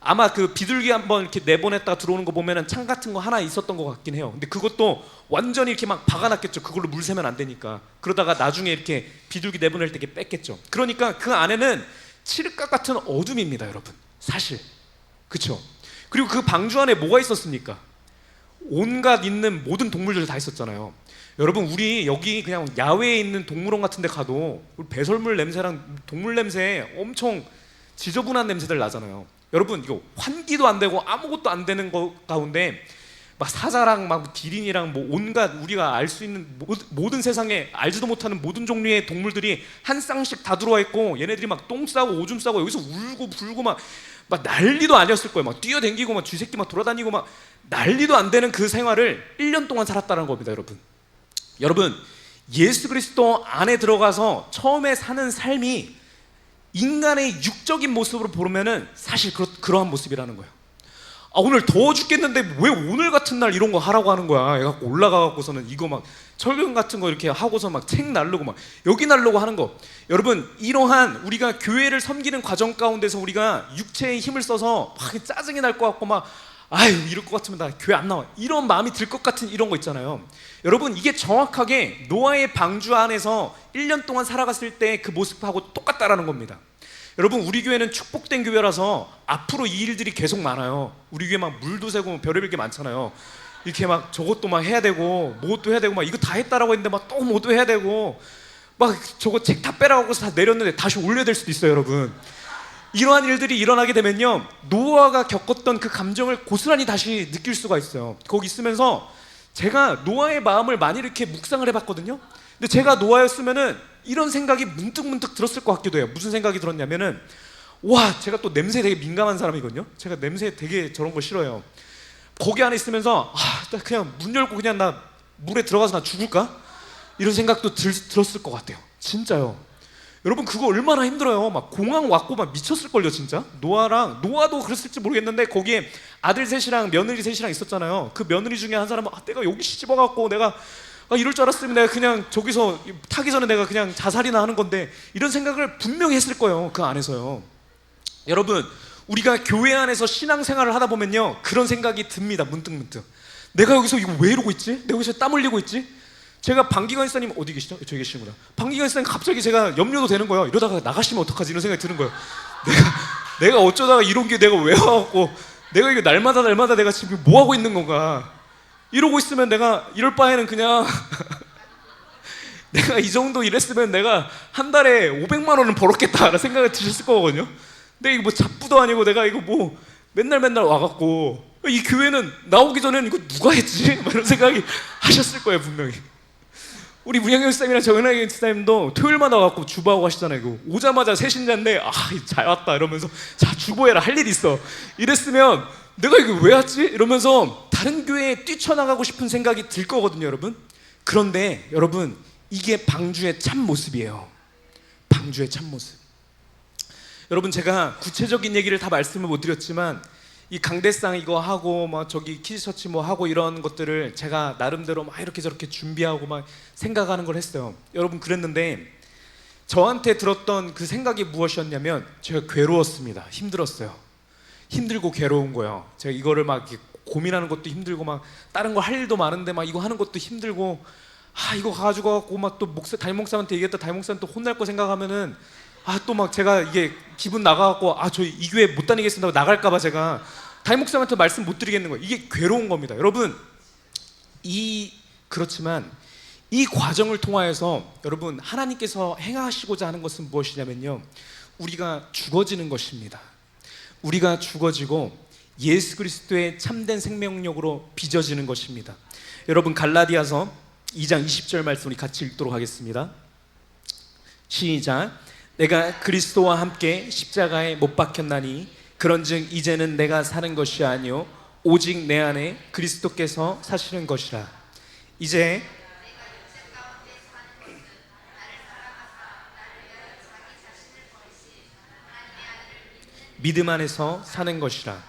아마 그 비둘기 한번 이렇게 내보냈다가 들어오는 거 보면은 창 같은 거 하나 있었던 것 같긴 해요. 근데 그것도 완전히 이렇게 막 박아놨겠죠. 그걸로 물 새면 안 되니까. 그러다가 나중에 이렇게 비둘기 내보낼 때 이렇게 뺐겠죠. 그러니까 그 안에는 칠흑각 같은 어둠입니다, 여러분. 사실. 그쵸? 그리고 그 방주 안에 뭐가 있었습니까? 온갖 있는 모든 동물들 다 있었잖아요. 여러분, 우리 여기 그냥 야외에 있는 동물원 같은 데 가도 우리 배설물 냄새랑 동물 냄새 엄청 지저분한 냄새들 나잖아요. 여러분, 이거 환기도 안 되고 아무것도 안 되는 거 가운데 막 사자랑 막 기린이랑 뭐 온갖 우리가 알 수 있는 모든 세상에 알지도 못하는 모든 종류의 동물들이 한 쌍씩 다 들어와 있고, 얘네들이 막 똥 싸고 오줌 싸고 여기서 울고 불고 막 난리도 아니었을 거예요. 막 뛰어댕기고 막 쥐새끼 막 돌아다니고 막 난리도 안 되는 그 생활을 1년 동안 살았다는 겁니다, 여러분. 여러분, 예수 그리스도 안에 들어가서 처음에 사는 삶이 인간의 육적인 모습으로 보면은 사실 그러한 모습이라는 거예요. 오늘 더워 죽겠는데 왜 오늘 같은 날 이런 거 하라고 하는 거야. 얘가 올라가갖고서는 이거 막 철경 같은 거 이렇게 하고서 막 책 날르고 막 여기 날르고 하는 거. 여러분, 이러한 우리가 교회를 섬기는 과정 가운데서 우리가 육체의 힘을 써서 막 짜증이 날 것 같고 막 아유 이럴 것 같으면 나 교회 안 나와 이런 마음이 들 것 같은 이런 거 있잖아요. 여러분, 이게 정확하게 노아의 방주 안에서 1년 동안 살아갔을 때 그 모습하고 똑같다라는 겁니다. 여러분, 우리 교회는 축복된 교회라서 앞으로 이 일들이 계속 많아요. 우리 교회 막 물도 새고 별의별 게 많잖아요. 이렇게 막 저것도 막 해야 되고 뭐도 해야 되고 막 이거 다 했다라고 했는데 막 또 뭐도 해야 되고 막 저거 책 다 빼라고 해서 다 내렸는데 다시 올려야 될 수도 있어요, 여러분. 이러한 일들이 일어나게 되면요, 노아가 겪었던 그 감정을 고스란히 다시 느낄 수가 있어요. 거기 있으면서 제가 노아의 마음을 많이 이렇게 묵상을 해봤거든요. 근데 제가 노아였으면은 이런 생각이 문득문득 들었을 것 같기도 해요. 무슨 생각이 들었냐면은, 와, 제가 또 냄새에 되게 민감한 사람이거든요. 제가 냄새 되게 저런 거 싫어요. 거기 안에 있으면서 나 그냥 문 열고 그냥 나 물에 들어가서 나 죽을까? 이런 생각도 들었을 것 같아요. 진짜요. 여러분, 그거 얼마나 힘들어요. 막 공항 왔고 막 미쳤을걸요, 진짜. 노아도 그랬을지 모르겠는데 거기에 아들 셋이랑 며느리 셋이랑 있었잖아요. 그 며느리 중에 한 사람은 내가 여기 시집와갖고 내가 이럴 줄 알았으면 내가 그냥 저기서 타기 전에 내가 그냥 자살이나 하는 건데, 이런 생각을 분명히 했을 거예요, 그 안에서요. 여러분, 우리가 교회 안에서 신앙생활을 하다 보면요, 그런 생각이 듭니다. 문득문득 내가 여기서 이거 왜 이러고 있지? 내가 여기서 땀 흘리고 있지? 제가 방기관 집사님 어디 계시죠? 저기 계시는구나. 방기관 집사님 갑자기 제가 염려도 되는 거예요. 이러다가 나가시면 어떡하지? 이런 생각이 드는 거예요. 내가 어쩌다가 이런 게 내가 왜 와갖고 내가 이거 날마다 내가 지금 뭐 하고 있는 건가? 이러고 있으면 내가 이럴 바에는 그냥 내가 이 정도 일했으면 내가 한 달에 500만 원은 벌었겠다라는 생각이 드셨을 거거든요. 근데 이거 뭐 잡부도 아니고 내가 이거 뭐 맨날 와갖고 이 교회는 나오기 전에는 이거 누가 했지? 뭐 이런 생각이 하셨을 거예요, 분명히. 우리 문영경 집사님이랑 정은혜 집사님도 토요일마다 와갖고 주보하고 하시잖아요. 이거 오자마자 새신자인데 잘 왔다 이러면서 자 주보해라, 할 일 있어 이랬으면 내가 이거 왜 왔지? 이러면서 다른 교회에 뛰쳐나가고 싶은 생각이 들 거거든요, 여러분. 그런데 여러분, 이게 방주의 참 모습이에요. 방주의 참 모습. 여러분, 제가 구체적인 얘기를 다 말씀을 못 드렸지만 이 강대상 이거 하고 막 저기 키즈처치 뭐 하고 이런 것들을 제가 나름대로 막 이렇게 저렇게 준비하고 막 생각하는 걸 했어요. 여러분, 그랬는데 저한테 들었던 그 생각이 무엇이었냐면 제가 괴로웠습니다. 힘들었어요. 힘들고 괴로운 거예요. 제가 이거를 막 고민하는 것도 힘들고 막 다른 거 할 일도 많은데 막 이거 하는 것도 힘들고 이거 가지고 갖고 막 또 담임목사한테 얘기했다 담임목사한테 또 혼날 거 생각하면은 또 막 제가 이게 기분 나가갖고 저 이 교회 못 다니겠습니다 나갈까봐 제가 담임목사한테 말씀 못 드리겠는 거예요. 이게 괴로운 겁니다, 여러분. 그렇지만 이 과정을 통하여서 여러분, 하나님께서 행하시고자 하는 것은 무엇이냐면요, 우리가 죽어지는 것입니다. 우리가 죽어지고 예수 그리스도의 참된 생명력으로 빚어지는 것입니다. 여러분, 갈라디아서 2장 20절 말씀 우리 같이 읽도록 하겠습니다. 시작. 내가 그리스도와 함께 십자가에 못 박혔나니 그런즉 이제는 내가 사는 것이 아니요 오직 내 안에 그리스도께서 사시는 것이라. 이제 믿음 안에서 사는 것이라.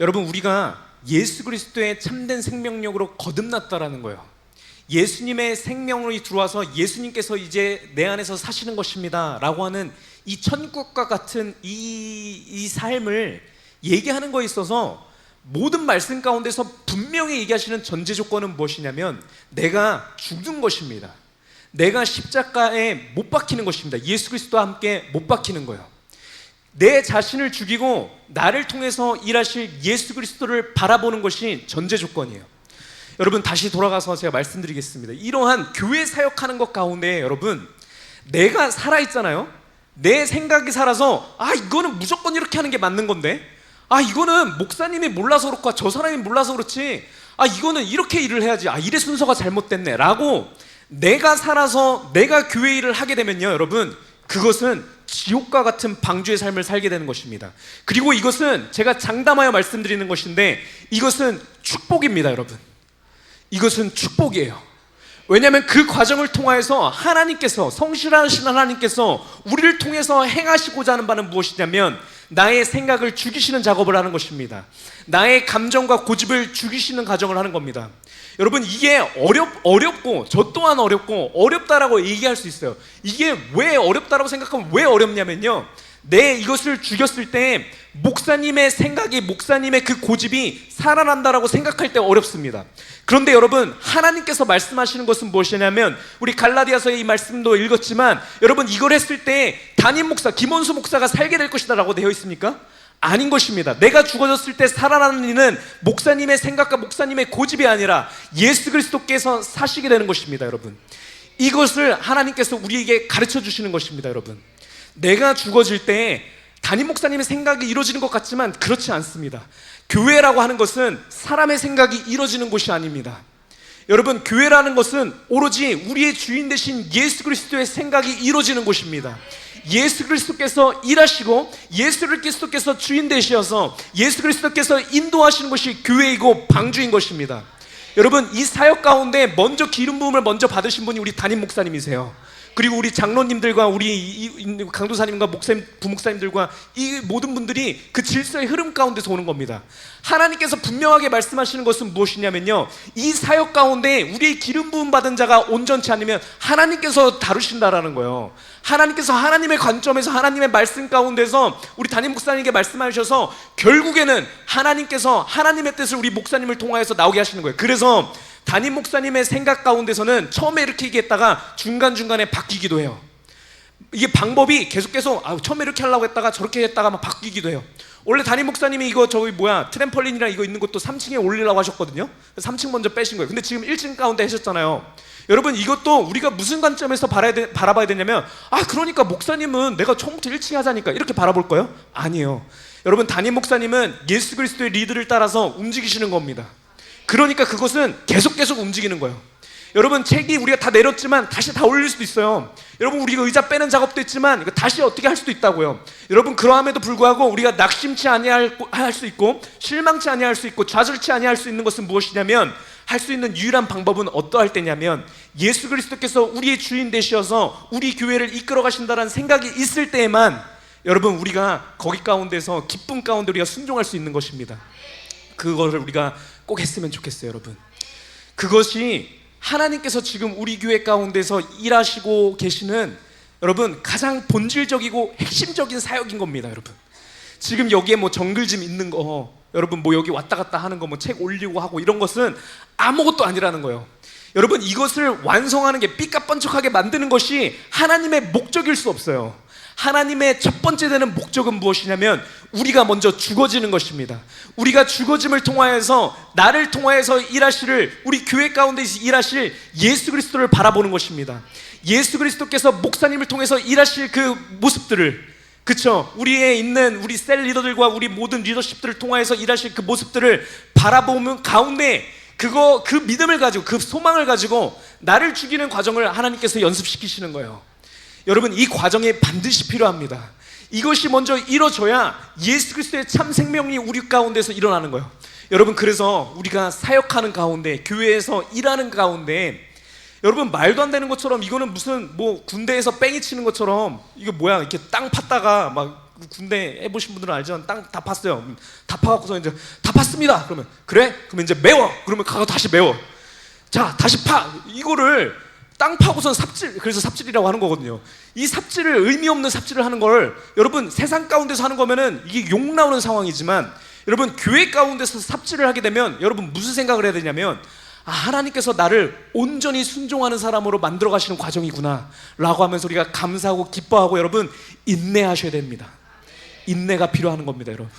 여러분, 우리가 예수 그리스도의 참된 생명력으로 거듭났다라는 거예요. 예수님의 생명이 들어와서 예수님께서 이제 내 안에서 사시는 것입니다 라고 하는 이 천국과 같은 이 삶을 얘기하는 거에 있어서 모든 말씀 가운데서 분명히 얘기하시는 전제 조건은 무엇이냐면 내가 죽는 것입니다. 내가 십자가에 못 박히는 것입니다. 예수 그리스도와 함께 못 박히는 거예요. 내 자신을 죽이고 나를 통해서 일하실 예수 그리스도를 바라보는 것이 전제 조건이에요. 여러분, 다시 돌아가서 제가 말씀드리겠습니다. 이러한 교회 사역하는 것 가운데 여러분, 내가 살아있잖아요. 내 생각이 살아서 이거는 무조건 이렇게 하는 게 맞는 건데, 이거는 목사님이 몰라서 그렇고 저 사람이 몰라서 그렇지, 이거는 이렇게 일을 해야지, 일의 순서가 잘못됐네 라고 내가 살아서 내가 교회 일을 하게 되면요 여러분, 그것은 지옥과 같은 방주의 삶을 살게 되는 것입니다. 그리고 이것은 제가 장담하여 말씀드리는 것인데 이것은 축복입니다. 여러분, 이것은 축복이에요. 왜냐하면 그 과정을 통하여서 하나님께서, 성실하신 하나님께서 우리를 통해서 행하시고자 하는 바는 무엇이냐면 나의 생각을 죽이시는 작업을 하는 것입니다. 나의 감정과 고집을 죽이시는 과정을 하는 겁니다. 여러분, 이게 어렵고 저 또한 어렵고 어렵다라고 얘기할 수 있어요. 이게 왜 어렵다라고 생각하면 왜 어렵냐면요, 내 이것을 죽였을 때 목사님의 생각이, 목사님의 그 고집이 살아난다라고 생각할 때 어렵습니다. 그런데 여러분, 하나님께서 말씀하시는 것은 무엇이냐면, 우리 갈라디아서의 이 말씀도 읽었지만 여러분, 이걸 했을 때 담임 목사, 김원수 목사가 살게 될 것이다 라고 되어 있습니까? 아닌 것입니다. 내가 죽어졌을 때 살아나는 이는 목사님의 생각과 목사님의 고집이 아니라 예수 그리스도께서 사시게 되는 것입니다. 여러분, 이것을 하나님께서 우리에게 가르쳐 주시는 것입니다. 여러분, 내가 죽어질 때 담임 목사님의 생각이 이루어지는 것 같지만 그렇지 않습니다. 교회라고 하는 것은 사람의 생각이 이루어지는 곳이 아닙니다. 여러분, 교회라는 것은 오로지 우리의 주인 되신 예수 그리스도의 생각이 이루어지는 곳입니다. 예수 그리스도께서 일하시고 예수 그리스도께서 주인 되셔서 예수 그리스도께서 인도하시는 것이 교회이고 방주인 것입니다. 여러분, 이 사역 가운데 먼저 기름 부음을 먼저 받으신 분이 우리 담임 목사님이세요. 그리고 우리 장로님들과 우리 강도사님과 목사님, 부목사님들과 이 모든 분들이 그 질서의 흐름 가운데서 오는 겁니다. 하나님께서 분명하게 말씀하시는 것은 무엇이냐면요, 이 사역 가운데 우리의 기름 부음 받은 자가 온전치 않으면 하나님께서 다루신다라는 거예요. 하나님께서 하나님의 관점에서 하나님의 말씀 가운데서 우리 담임 목사님에게 말씀하셔서 결국에는 하나님께서 하나님의 뜻을 우리 목사님을 통하여서 나오게 하시는 거예요. 그래서 담임 목사님의 생각 가운데서는 처음에 이렇게 얘기했다가 중간중간에 바뀌기도 해요. 이게 방법이 계속 처음에 이렇게 하려고 했다가 저렇게 했다가 막 바뀌기도 해요. 원래 담임 목사님이 이거 트램펄린이랑 이거 있는 것도 3층에 올리려고 하셨거든요. 3층 먼저 빼신 거예요. 근데 지금 1층 가운데 하셨잖아요. 여러분, 이것도 우리가 무슨 관점에서 바라봐야 되냐면, 그러니까 목사님은 내가 처음부터 1층에 하자니까 이렇게 바라볼 거예요? 아니에요. 여러분, 담임 목사님은 예수 그리스도의 리드를 따라서 움직이시는 겁니다. 그러니까 그것은 계속 움직이는 거예요. 여러분, 책이 우리가 다 내렸지만 다시 다 올릴 수도 있어요. 여러분, 우리가 의자 빼는 작업도 있지만 이거 다시 어떻게 할 수도 있다고요. 여러분, 그러함에도 불구하고 우리가 낙심치 아니할 수 있고 실망치 아니할 수 있고 좌절치 아니할 수 있는 것은 무엇이냐면, 할 수 있는 유일한 방법은 어떠할 때냐면 예수 그리스도께서 우리의 주인 되셔서 우리 교회를 이끌어 가신다는 생각이 있을 때에만 여러분, 우리가 거기 가운데서 기쁨 가운데 우리가 순종할 수 있는 것입니다. 그거를 우리가 꼭 했으면 좋겠어요. 여러분, 그것이 하나님께서 지금 우리 교회 가운데서 일하시고 계시는 여러분 가장 본질적이고 핵심적인 사역인 겁니다. 여러분, 지금 여기에 정글짐 있는 거, 여러분 여기 왔다 갔다 하는 거, 책 올리고 하고 이런 것은 아무것도 아니라는 거예요. 여러분, 이것을 완성하는 게 삐까뻔쩍하게 만드는 것이 하나님의 목적일 수 없어요. 하나님의 첫 번째 되는 목적은 무엇이냐면 우리가 먼저 죽어지는 것입니다. 우리가 죽어짐을 통하여서 나를 통하여서 일하시를, 우리 교회 가운데서 일하실 예수 그리스도를 바라보는 것입니다. 예수 그리스도께서 목사님을 통해서 일하실 그 모습들을, 그쵸, 우리에 있는 우리 셀 리더들과 우리 모든 리더십들을 통하여서 일하실 그 모습들을 바라보는 가운데 그 믿음을 가지고, 그 소망을 가지고 나를 죽이는 과정을 하나님께서 연습시키시는 거예요. 여러분, 이 과정이 반드시 필요합니다. 이것이 먼저 이루어져야 예수 그리스도의 참 생명이 우리 가운데서 일어나는 거예요. 여러분, 그래서 우리가 사역하는 가운데, 교회에서 일하는 가운데, 여러분, 말도 안 되는 것처럼 이거는 무슨 군대에서 뺑이 치는 것처럼, 이거 뭐야, 이렇게 땅 팠다가 막 군대 해보신 분들은 알지만 땅 다 팠어요. 다 파갖고서 이제 다 팠습니다. 그러면 그래? 그러면 이제 메워. 그러면 가서 다시 메워. 자, 다시 파. 이거를 땅 파고선 삽질, 그래서 삽질이라고 하는 거거든요. 이 삽질을, 의미 없는 삽질을 하는 걸 여러분 세상 가운데서 하는 거면은 이게 욕 나오는 상황이지만, 여러분 교회 가운데서 삽질을 하게 되면 여러분 무슨 생각을 해야 되냐면, 하나님께서 나를 온전히 순종하는 사람으로 만들어 가시는 과정이구나 라고 하면서 우리가 감사하고 기뻐하고, 여러분 인내하셔야 됩니다. 인내가 필요한 겁니다. 여러분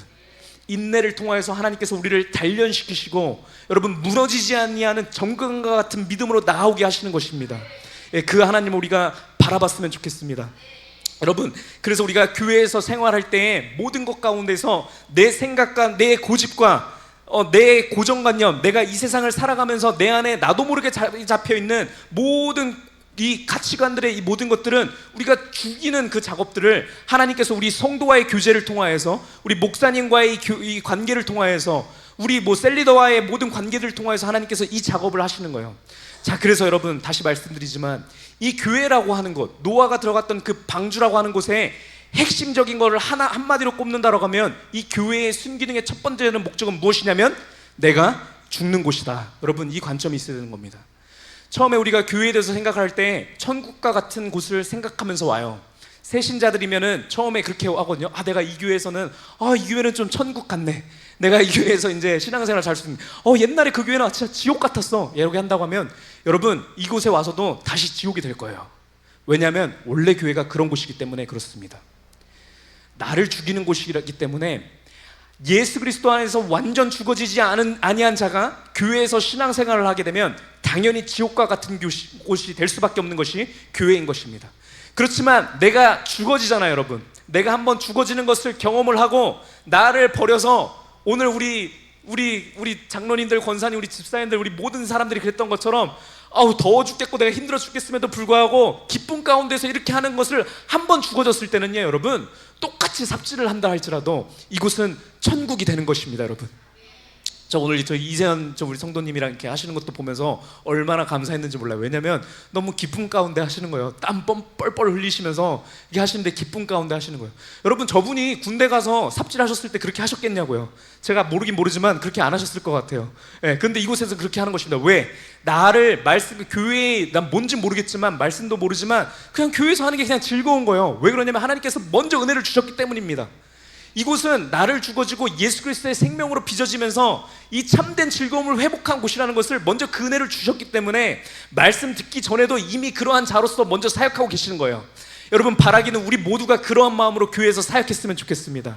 인내를 통하여서 하나님께서 우리를 단련시키시고 여러분 무너지지 아니하는 정금과 같은 믿음으로 나아오게 하시는 것입니다. 그 하나님을 우리가 바라봤으면 좋겠습니다. 여러분, 그래서 우리가 교회에서 생활할 때 모든 것 가운데서 내 생각과 내 고집과 내 고정관념, 내가 이 세상을 살아가면서 내 안에 나도 모르게 잡혀있는 모든 이 가치관들의 이 모든 것들은 우리가 죽이는 그 작업들을 하나님께서 우리 성도와의 교제를 통하여서, 우리 목사님과의 이 관계를 통하여서, 우리 셀리더와의 모든 관계들을 통하여서 하나님께서 이 작업을 하시는 거예요. 자, 그래서 여러분 다시 말씀드리지만 이 교회라고 하는 곳, 노아가 들어갔던 그 방주라고 하는 곳에 핵심적인 거를 한마디로 꼽는다라고 하면, 이 교회의 순기능의 첫 번째는 목적은 무엇이냐면 내가 죽는 곳이다. 여러분 이 관점이 있어야 되는 겁니다. 처음에 우리가 교회에 대해서 생각할 때 천국과 같은 곳을 생각하면서 와요. 새신자들이면은 처음에 그렇게 하거든요. 내가 이 교회에서는 이 교회는 좀 천국 같네. 내가 이 교회에서 이제 신앙생활 잘 수 있는, 옛날에 그 교회는 진짜 지옥 같았어. 이렇게 한다고 하면 여러분 이곳에 와서도 다시 지옥이 될 거예요. 왜냐하면 원래 교회가 그런 곳이기 때문에 그렇습니다. 나를 죽이는 곳이기 때문에 예수 그리스도 안에서 완전 죽어지지 아니한 자가 교회에서 신앙생활을 하게 되면 당연히 지옥과 같은 곳이 될 수밖에 없는 것이 교회인 것입니다. 그렇지만 내가 죽어지잖아요. 여러분 내가 한번 죽어지는 것을 경험을 하고 나를 버려서, 오늘 우리 장로님들, 권사님, 우리 집사님들, 우리 모든 사람들이 그랬던 것처럼 더워 죽겠고 내가 힘들어 죽겠음에도 불구하고 기쁨 가운데서 이렇게 하는 것을 한번 죽어졌을 때는요, 여러분 똑같이 삽질을 한다 할지라도 이곳은 천국이 되는 것입니다. 여러분 저 오늘 이세현 우리 성도님이랑 이렇게 하시는 것도 보면서 얼마나 감사했는지 몰라요. 왜냐면 너무 기쁨 가운데 하시는 거예요. 땀 뻘뻘 흘리시면서 이게 하시는데 기쁨 가운데 하시는 거예요. 여러분 저분이 군대 가서 삽질하셨을 때 그렇게 하셨겠냐고요. 제가 모르긴 모르지만 그렇게 안 하셨을 것 같아요. 근데 이곳에서 그렇게 하는 것입니다. 왜? 나를 교회에, 난 뭔지 모르겠지만 말씀도 모르지만 그냥 교회에서 하는 게 그냥 즐거운 거예요. 왜 그러냐면 하나님께서 먼저 은혜를 주셨기 때문입니다. 이곳은 나를 죽어지고 예수 그리스도의 생명으로 빚어지면서 이 참된 즐거움을 회복한 곳이라는 것을 먼저 그 은혜를 주셨기 때문에 말씀 듣기 전에도 이미 그러한 자로서 먼저 사역하고 계시는 거예요. 여러분 바라기는 우리 모두가 그러한 마음으로 교회에서 사역했으면 좋겠습니다.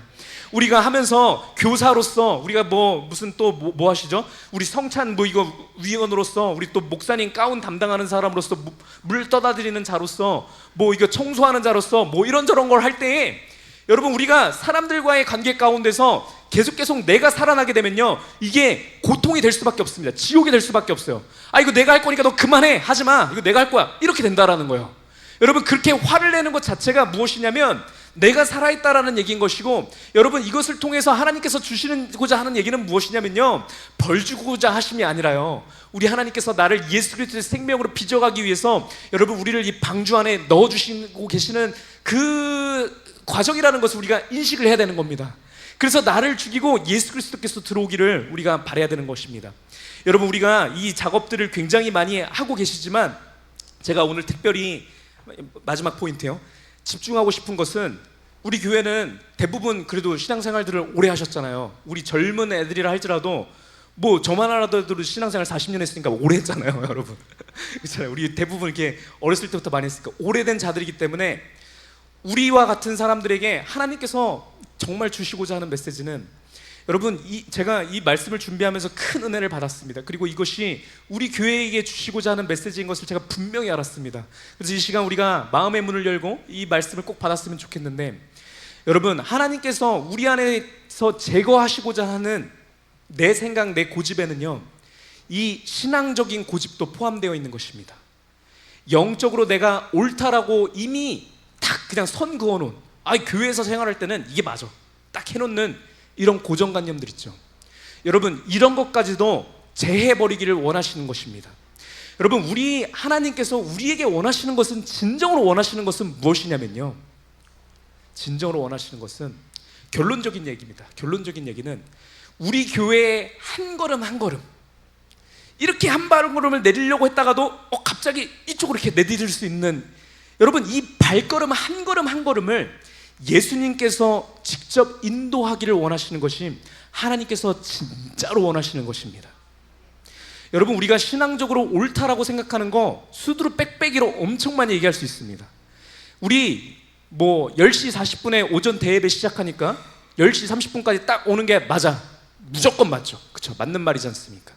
우리가 하면서 교사로서 우리가 무슨 또 뭐 하시죠? 우리 성찬 이거 위원으로서, 우리 또 목사님 가운 담당하는 사람으로서, 물 떠다 드리는 자로서, 이거 청소하는 자로서 이런저런 걸 할 때에 여러분 우리가 사람들과의 관계 가운데서 계속 내가 살아나게 되면요, 이게 고통이 될 수밖에 없습니다. 지옥이 될 수밖에 없어요. 이거 내가 할 거니까 너 그만해, 하지마, 이거 내가 할 거야, 이렇게 된다라는 거예요. 여러분 그렇게 화를 내는 것 자체가 무엇이냐면 내가 살아있다라는 얘기인 것이고, 여러분 이것을 통해서 하나님께서 주시고자 하는 얘기는 무엇이냐면요, 벌 주고자 하심이 아니라요, 우리 하나님께서 나를 예수 그리스도의 생명으로 빚어가기 위해서 여러분 우리를 이 방주 안에 넣어주시고 계시는 그 과정이라는 것을 우리가 인식을 해야 되는 겁니다. 그래서 나를 죽이고 예수 그리스도께서 들어오기를 우리가 바라야 되는 것입니다. 여러분 우리가 이 작업들을 굉장히 많이 하고 계시지만 제가 오늘 특별히 마지막 포인트요, 집중하고 싶은 것은, 우리 교회는 대부분 그래도 신앙생활들을 오래 하셨잖아요. 우리 젊은 애들이라 할지라도 저만 알아도 신앙생활 40년 했으니까 오래 했잖아요. 여러분 그렇잖아요. 우리 대부분 이렇게 어렸을 때부터 많이 했으니까 오래된 자들이기 때문에 우리와 같은 사람들에게 하나님께서 정말 주시고자 하는 메시지는, 여러분 제가 이 말씀을 준비하면서 큰 은혜를 받았습니다. 그리고 이것이 우리 교회에게 주시고자 하는 메시지인 것을 제가 분명히 알았습니다. 그래서 이 시간 우리가 마음의 문을 열고 이 말씀을 꼭 받았으면 좋겠는데, 여러분 하나님께서 우리 안에서 제거하시고자 하는 내 생각, 내 고집에는요, 이 신앙적인 고집도 포함되어 있는 것입니다. 영적으로 내가 옳다라고 이미 딱 그냥 선 그어놓은, 교회에서 생활할 때는 이게 맞아, 딱 해놓는 이런 고정관념들 있죠. 여러분 이런 것까지도 제해버리기를 원하시는 것입니다. 여러분 하나님께서 우리에게 원하시는 것은, 진정으로 원하시는 것은 무엇이냐면요, 진정으로 원하시는 것은 결론적인 얘기입니다. 결론적인 얘기는 우리 교회의 한 걸음 한 걸음, 이렇게 한 발걸음을 내리려고 했다가도 갑자기 이쪽으로 이렇게 내디딜 수 있는, 여러분 이 발걸음 한 걸음 한 걸음을 예수님께서 직접 인도하기를 원하시는 것이 하나님께서 진짜로 원하시는 것입니다. 여러분 우리가 신앙적으로 옳다라고 생각하는 거 수두로 빽빽이로 엄청 많이 얘기할 수 있습니다. 우리 10시 40분에 오전 대예배 시작하니까 10시 30분까지 딱 오는 게 맞아, 무조건 맞죠. 그렇죠? 맞는 말이지 않습니까?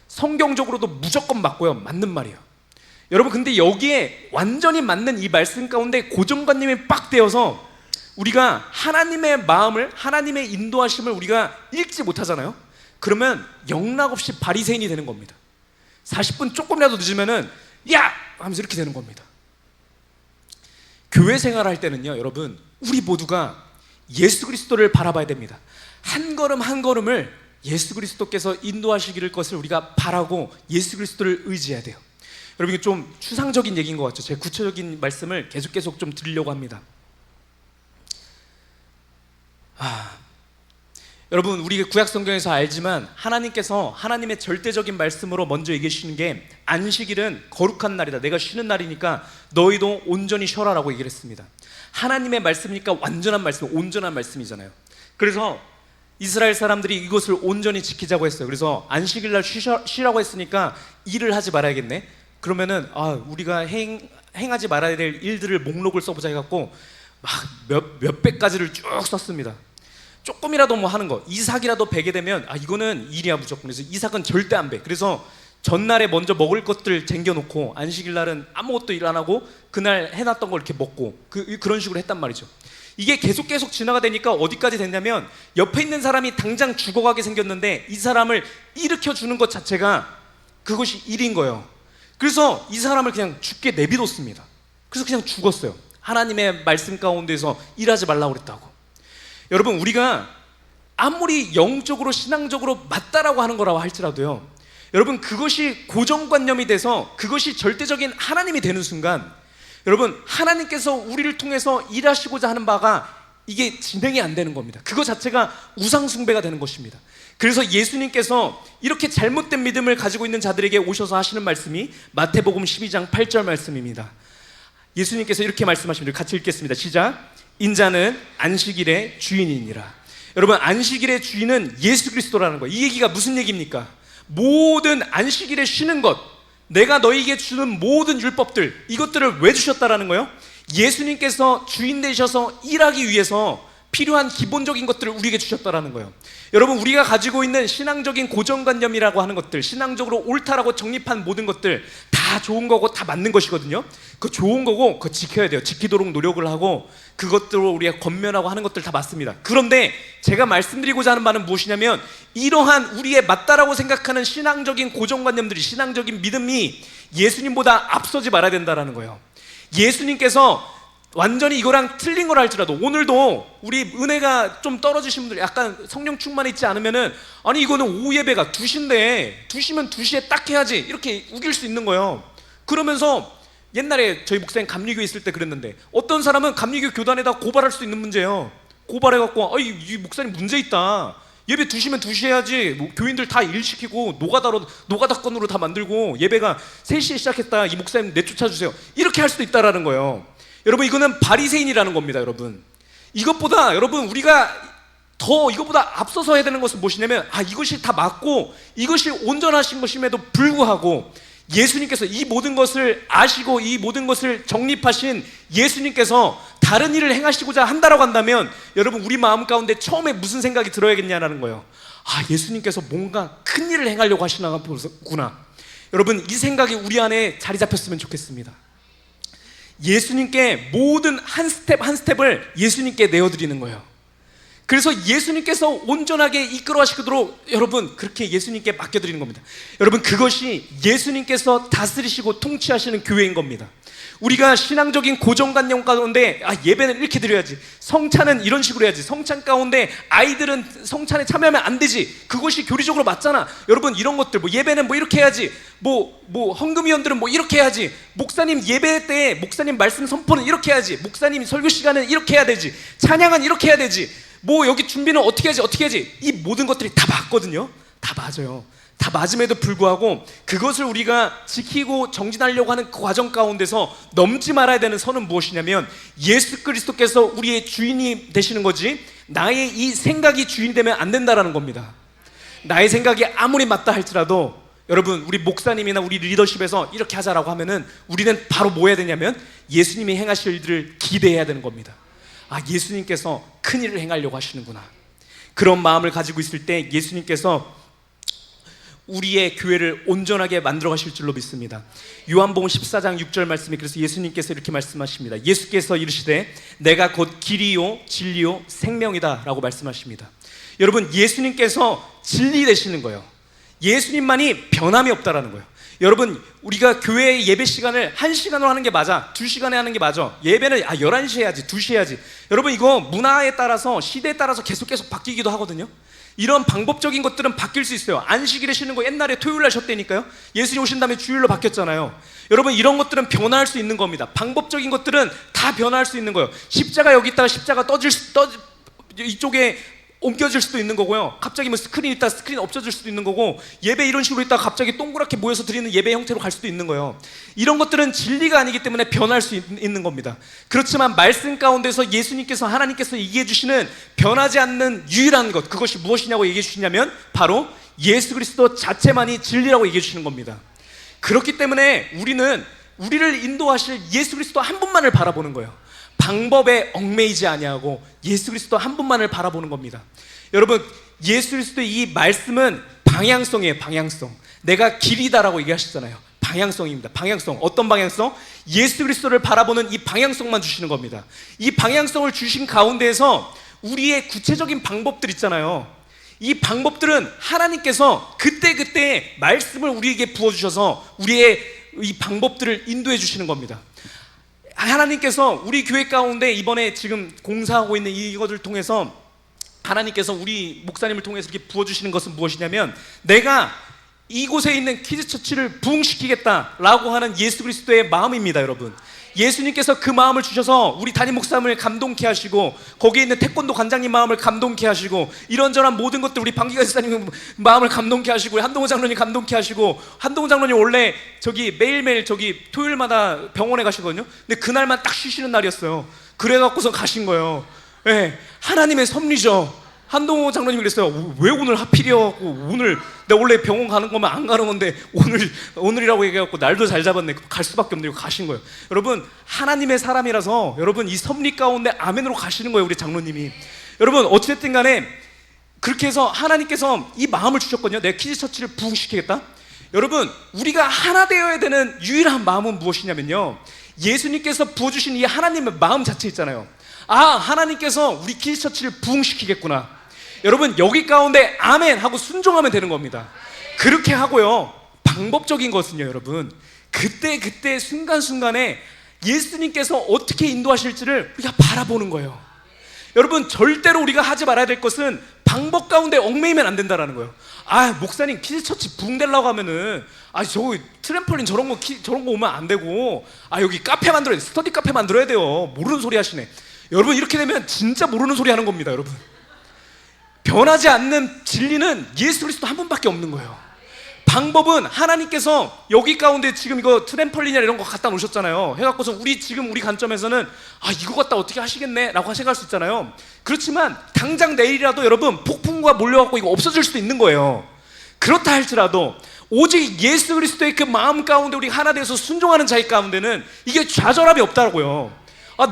성경적으로도 무조건 맞고요, 맞는 말이에요. 여러분 근데 여기에 완전히 맞는 이 말씀 가운데 고정관념이 빡 되어서 우리가 하나님의 마음을, 하나님의 인도하심을 우리가 읽지 못하잖아요. 그러면 영락없이 바리새인이 되는 겁니다. 40분 조금이라도 늦으면은 야! 하면서 이렇게 되는 겁니다. 교회 생활할 때는요, 여러분 우리 모두가 예수 그리스도를 바라봐야 됩니다. 한 걸음 한 걸음을 예수 그리스도께서 인도하시기를 것을 우리가 바라고 예수 그리스도를 의지해야 돼요. 여러분 이게 좀 추상적인 얘기인 것 같죠? 제 구체적인 말씀을 계속 좀 드리려고 합니다. 여러분 우리 구약 성경에서 알지만 하나님께서 하나님의 절대적인 말씀으로 먼저 얘기해 주시는 게 안식일은 거룩한 날이다, 내가 쉬는 날이니까 너희도 온전히 쉬어라라고 얘기를 했습니다. 하나님의 말씀이니까 완전한 말씀, 온전한 말씀이잖아요. 그래서 이스라엘 사람들이 이것을 온전히 지키자고 했어요. 그래서 안식일 날 쉬라고 했으니까 일을 하지 말아야겠네. 그러면은 우리가 행하지 말아야 될 일들을 목록을 써보자 해갖고 막 몇백 가지를 쭉 썼습니다. 조금이라도 하는 거, 이삭이라도 베게 되면 이거는 일이야 무조건. 그래서 이삭은 절대 안 배. 그래서 전날에 먼저 먹을 것들 쟁겨놓고 안식일 날은 아무것도 일 안 하고 그날 해놨던 걸 이렇게 먹고 그런 식으로 했단 말이죠. 이게 계속 지나가 되니까 어디까지 됐냐면 옆에 있는 사람이 당장 죽어가게 생겼는데 이 사람을 일으켜주는 것 자체가 그것이 일인 거예요. 그래서 이 사람을 그냥 죽게 내비뒀습니다. 그래서 그냥 죽었어요. 하나님의 말씀 가운데서 일하지 말라고 그랬다고. 여러분 우리가 아무리 영적으로 신앙적으로 맞다라고 하는 거라고 할지라도요, 여러분 그것이 고정관념이 돼서 그것이 절대적인 하나님이 되는 순간 여러분 하나님께서 우리를 통해서 일하시고자 하는 바가 이게 진행이 안 되는 겁니다. 그거 자체가 우상숭배가 되는 것입니다. 그래서 예수님께서 이렇게 잘못된 믿음을 가지고 있는 자들에게 오셔서 하시는 말씀이 마태복음 12장 8절 말씀입니다. 예수님께서 이렇게 말씀하십니다. 같이 읽겠습니다. 시작. 인자는 안식일의 주인이니라. 여러분 안식일의 주인은 예수 그리스도라는 거예요. 이 얘기가 무슨 얘기입니까? 모든 안식일에 쉬는 것, 내가 너희에게 주는 모든 율법들, 이것들을 왜 주셨다라는 거예요? 예수님께서 주인 되셔서 일하기 위해서 필요한 기본적인 것들을 우리에게 주셨다라는 거예요. 여러분 우리가 가지고 있는 신앙적인 고정관념이라고 하는 것들, 신앙적으로 옳다라고 정립한 모든 것들 다 좋은 거고 다 맞는 것이거든요. 그거 좋은 거고 그거 지켜야 돼요. 지키도록 노력을 하고 그것들로 우리가 권면하고 하는 것들 다 맞습니다. 그런데 제가 말씀드리고자 하는 바는 무엇이냐면 이러한 우리의 맞다라고 생각하는 신앙적인 고정관념들이, 신앙적인 믿음이 예수님보다 앞서지 말아야 된다는 거예요. 예수님께서 완전히 이거랑 틀린 걸 할지라도 오늘도 우리 은혜가 좀 떨어지신 분들, 약간 성령 충만이 있지 않으면은 아니 이거는 오후 예배가 2시인데 2시면 2시에 딱 해야지 이렇게 우길 수 있는 거예요. 그러면서 옛날에 저희 목사님 감리교회 있을 때 그랬는데 어떤 사람은 감리교 교단에다 고발할 수 있는 문제예요. 고발해갖고 이 목사님 문제 있다, 예배 2시면 2시 해야지, 교인들 다 일시키고 노가다건으로 다 만들고 예배가 3시에 시작했다, 이 목사님 내쫓아주세요, 이렇게 할 수도 있다라는 거예요. 여러분 이거는 바리새인이라는 겁니다. 여러분 이것보다 여러분 우리가 더 이것보다 앞서서 해야 되는 것은 무엇이냐면 이것이 다 맞고 이것이 온전하신 것임에도 불구하고 예수님께서 이 모든 것을 아시고 이 모든 것을 정립하신 예수님께서 다른 일을 행하시고자 한다라고 한다면 여러분 우리 마음 가운데 처음에 무슨 생각이 들어야겠냐라는 거예요. 예수님께서 뭔가 큰 일을 행하려고 하시나 보구나. 여러분 이 생각이 우리 안에 자리 잡혔으면 좋겠습니다. 예수님께 모든 한 스텝 한 스텝을 예수님께 내어드리는 거예요. 그래서 예수님께서 온전하게 이끌어 가시도록 여러분 그렇게 예수님께 맡겨드리는 겁니다. 여러분 그것이 예수님께서 다스리시고 통치하시는 교회인 겁니다. 우리가 신앙적인 고정관념 가운데 예배는 이렇게 드려야지, 성찬은 이런 식으로 해야지, 성찬 가운데 아이들은 성찬에 참여하면 안 되지, 그것이 교리적으로 맞잖아, 여러분 이런 것들 예배는 이렇게 해야지, 뭐 헌금위원들은 뭐 이렇게 해야지, 목사님 예배 때 목사님 말씀 선포는 이렇게 해야지, 목사님 설교 시간은 이렇게 해야 되지, 찬양은 이렇게 해야 되지, 뭐 여기 준비는 어떻게 하지. 이 모든 것들이 다 맞거든요. 다 맞아요. 다 맞음에도 불구하고 그것을 우리가 지키고 정진하려고 하는 그 과정 가운데서 넘지 말아야 되는 선은 무엇이냐면, 예수 그리스도께서 우리의 주인이 되시는 거지 나의 이 생각이 주인이 되면 안 된다라는 겁니다. 나의 생각이 아무리 맞다 할지라도 여러분, 우리 목사님이나 우리 리더십에서 이렇게 하자라고 하면은 우리는 바로 뭐 해야 되냐면 예수님이 행하실 일들을 기대해야 되는 겁니다. 아, 예수님께서 큰 일을 행하려고 하시는구나. 그런 마음을 가지고 있을 때 예수님께서 우리의 교회를 온전하게 만들어 가실 줄로 믿습니다. 요한복음 14장 6절 말씀에 그래서 예수님께서 이렇게 말씀하십니다. 예수께서 이르시되 내가 곧 길이요 진리요 생명이다 라고 말씀하십니다. 여러분, 예수님께서 진리 되시는 거예요. 예수님만이 변함이 없다라는 거예요. 여러분, 우리가 교회 예배 시간을 1시간으로 하는 게 맞아? 2시간에 하는 게 맞아? 예배는 11시에 해야지, 2시에 해야지. 여러분, 이거 문화에 따라서 시대에 따라서 계속 바뀌기도 하거든요. 이런 방법적인 것들은 바뀔 수 있어요. 안식일에 쉬는 거 옛날에 토요일날 쉬었다니까요. 예수님 오신 다음에 주일로 바뀌었잖아요. 여러분, 이런 것들은 변화할 수 있는 겁니다. 방법적인 것들은 다 변화할 수 있는 거예요. 십자가 여기 있다가 십자가 이쪽에 옮겨질 수도 있는 거고요. 갑자기 뭐 스크린 있다 스크린 없어질 수도 있는 거고, 예배 이런 식으로 있다가 갑자기 동그랗게 모여서 드리는 예배 형태로 갈 수도 있는 거예요. 이런 것들은 진리가 아니기 때문에 변할 수 있는 겁니다. 그렇지만 말씀 가운데서 예수님께서, 하나님께서 얘기해 주시는 변하지 않는 유일한 것, 그것이 무엇이냐고 얘기해 주시냐면 바로 예수 그리스도 자체만이 진리라고 얘기해 주시는 겁니다. 그렇기 때문에 우리를 인도하실 예수 그리스도 한 분만을 바라보는 거예요. 방법에 얽매이지 아니하고 예수 그리스도 한 분만을 바라보는 겁니다. 여러분, 예수 그리스도의 이 말씀은 방향성이에요. 방향성. 내가 길이다라고 얘기하셨잖아요. 방향성입니다. 방향성. 어떤 방향성? 예수 그리스도를 바라보는 이 방향성만 주시는 겁니다. 이 방향성을 주신 가운데에서 우리의 구체적인 방법들 있잖아요. 이 방법들은 하나님께서 그때 말씀을 우리에게 부어주셔서 우리의 이 방법들을 인도해 주시는 겁니다. 하나님께서 우리 교회 가운데 이번에 지금 공사하고 있는 이것을 통해서 하나님께서 우리 목사님을 통해서 이렇게 부어주시는 것은 무엇이냐면, 내가 이곳에 있는 키즈처치를 부흥시키겠다라고 하는 예수 그리스도의 마음입니다. 여러분, 예수님께서 그 마음을 주셔서 우리 담임 목사님을 감동케 하시고, 거기에 있는 태권도 관장님 마음을 감동케 하시고, 이런저런 모든 것들 우리 방기가 지사님 마음을 감동케 하시고, 한동호 장로님 감동케 하시고, 한동호 장로님 원래 매일매일 토요일마다 병원에 가시거든요. 근데 그날만 딱 쉬시는 날이었어요. 그래갖고서 가신 거예요. 네, 하나님의 섭리죠. 한동호 장로님이 그랬어요. 왜 오늘 하필이어갖고, 오늘 내가 원래 병원 가는 거면 안 가는 건데 오늘이라고 얘기해갖고 날도 잘 잡았네. 갈 수밖에 없네. 가신 거예요. 여러분, 하나님의 사람이라서 여러분 이 섭리 가운데 아멘으로 가시는 거예요. 우리 장로님이. 여러분, 어찌됐든 간에 그렇게 해서 하나님께서 이 마음을 주셨거든요. 내가 키즈처치를 부흥시키겠다. 여러분, 우리가 하나 되어야 되는 유일한 마음은 무엇이냐면요, 예수님께서 부어주신 이 하나님의 마음 자체 있잖아요. 아, 하나님께서 우리 키즈처치를 부흥시키겠구나. 여러분, 여기 가운데 아멘 하고 순종하면 되는 겁니다. 그렇게 하고요, 방법적인 것은요, 여러분, 그때 순간순간에 예수님께서 어떻게 인도하실지를 우리가 바라보는 거예요. 여러분, 절대로 우리가 하지 말아야 될 것은 방법 가운데 얽매이면 안 된다라는 거예요. 아, 목사님 키즈처치 부흥되려고 하면은 저거 트램펄린 저런 거 오면 안 되고, 여기 카페 만들어야 돼, 스터디 카페 만들어야 돼요. 모르는 소리 하시네. 여러분, 이렇게 되면 진짜 모르는 소리 하는 겁니다. 여러분, 변하지 않는 진리는 예수 그리스도 한 분밖에 없는 거예요. 방법은 하나님께서 여기 가운데 지금 이거 트램펄린이나 이런 거 갖다 놓으셨잖아요. 해갖고서 우리 관점에서는 이거 갖다 어떻게 하시겠네 라고 생각할 수 있잖아요. 그렇지만 당장 내일이라도 여러분 폭풍과 몰려갖고 이거 없어질 수도 있는 거예요. 그렇다 할지라도 오직 예수 그리스도의 그 마음 가운데 우리 하나 되어서 순종하는 자의 가운데는 이게 좌절함이 없다고요.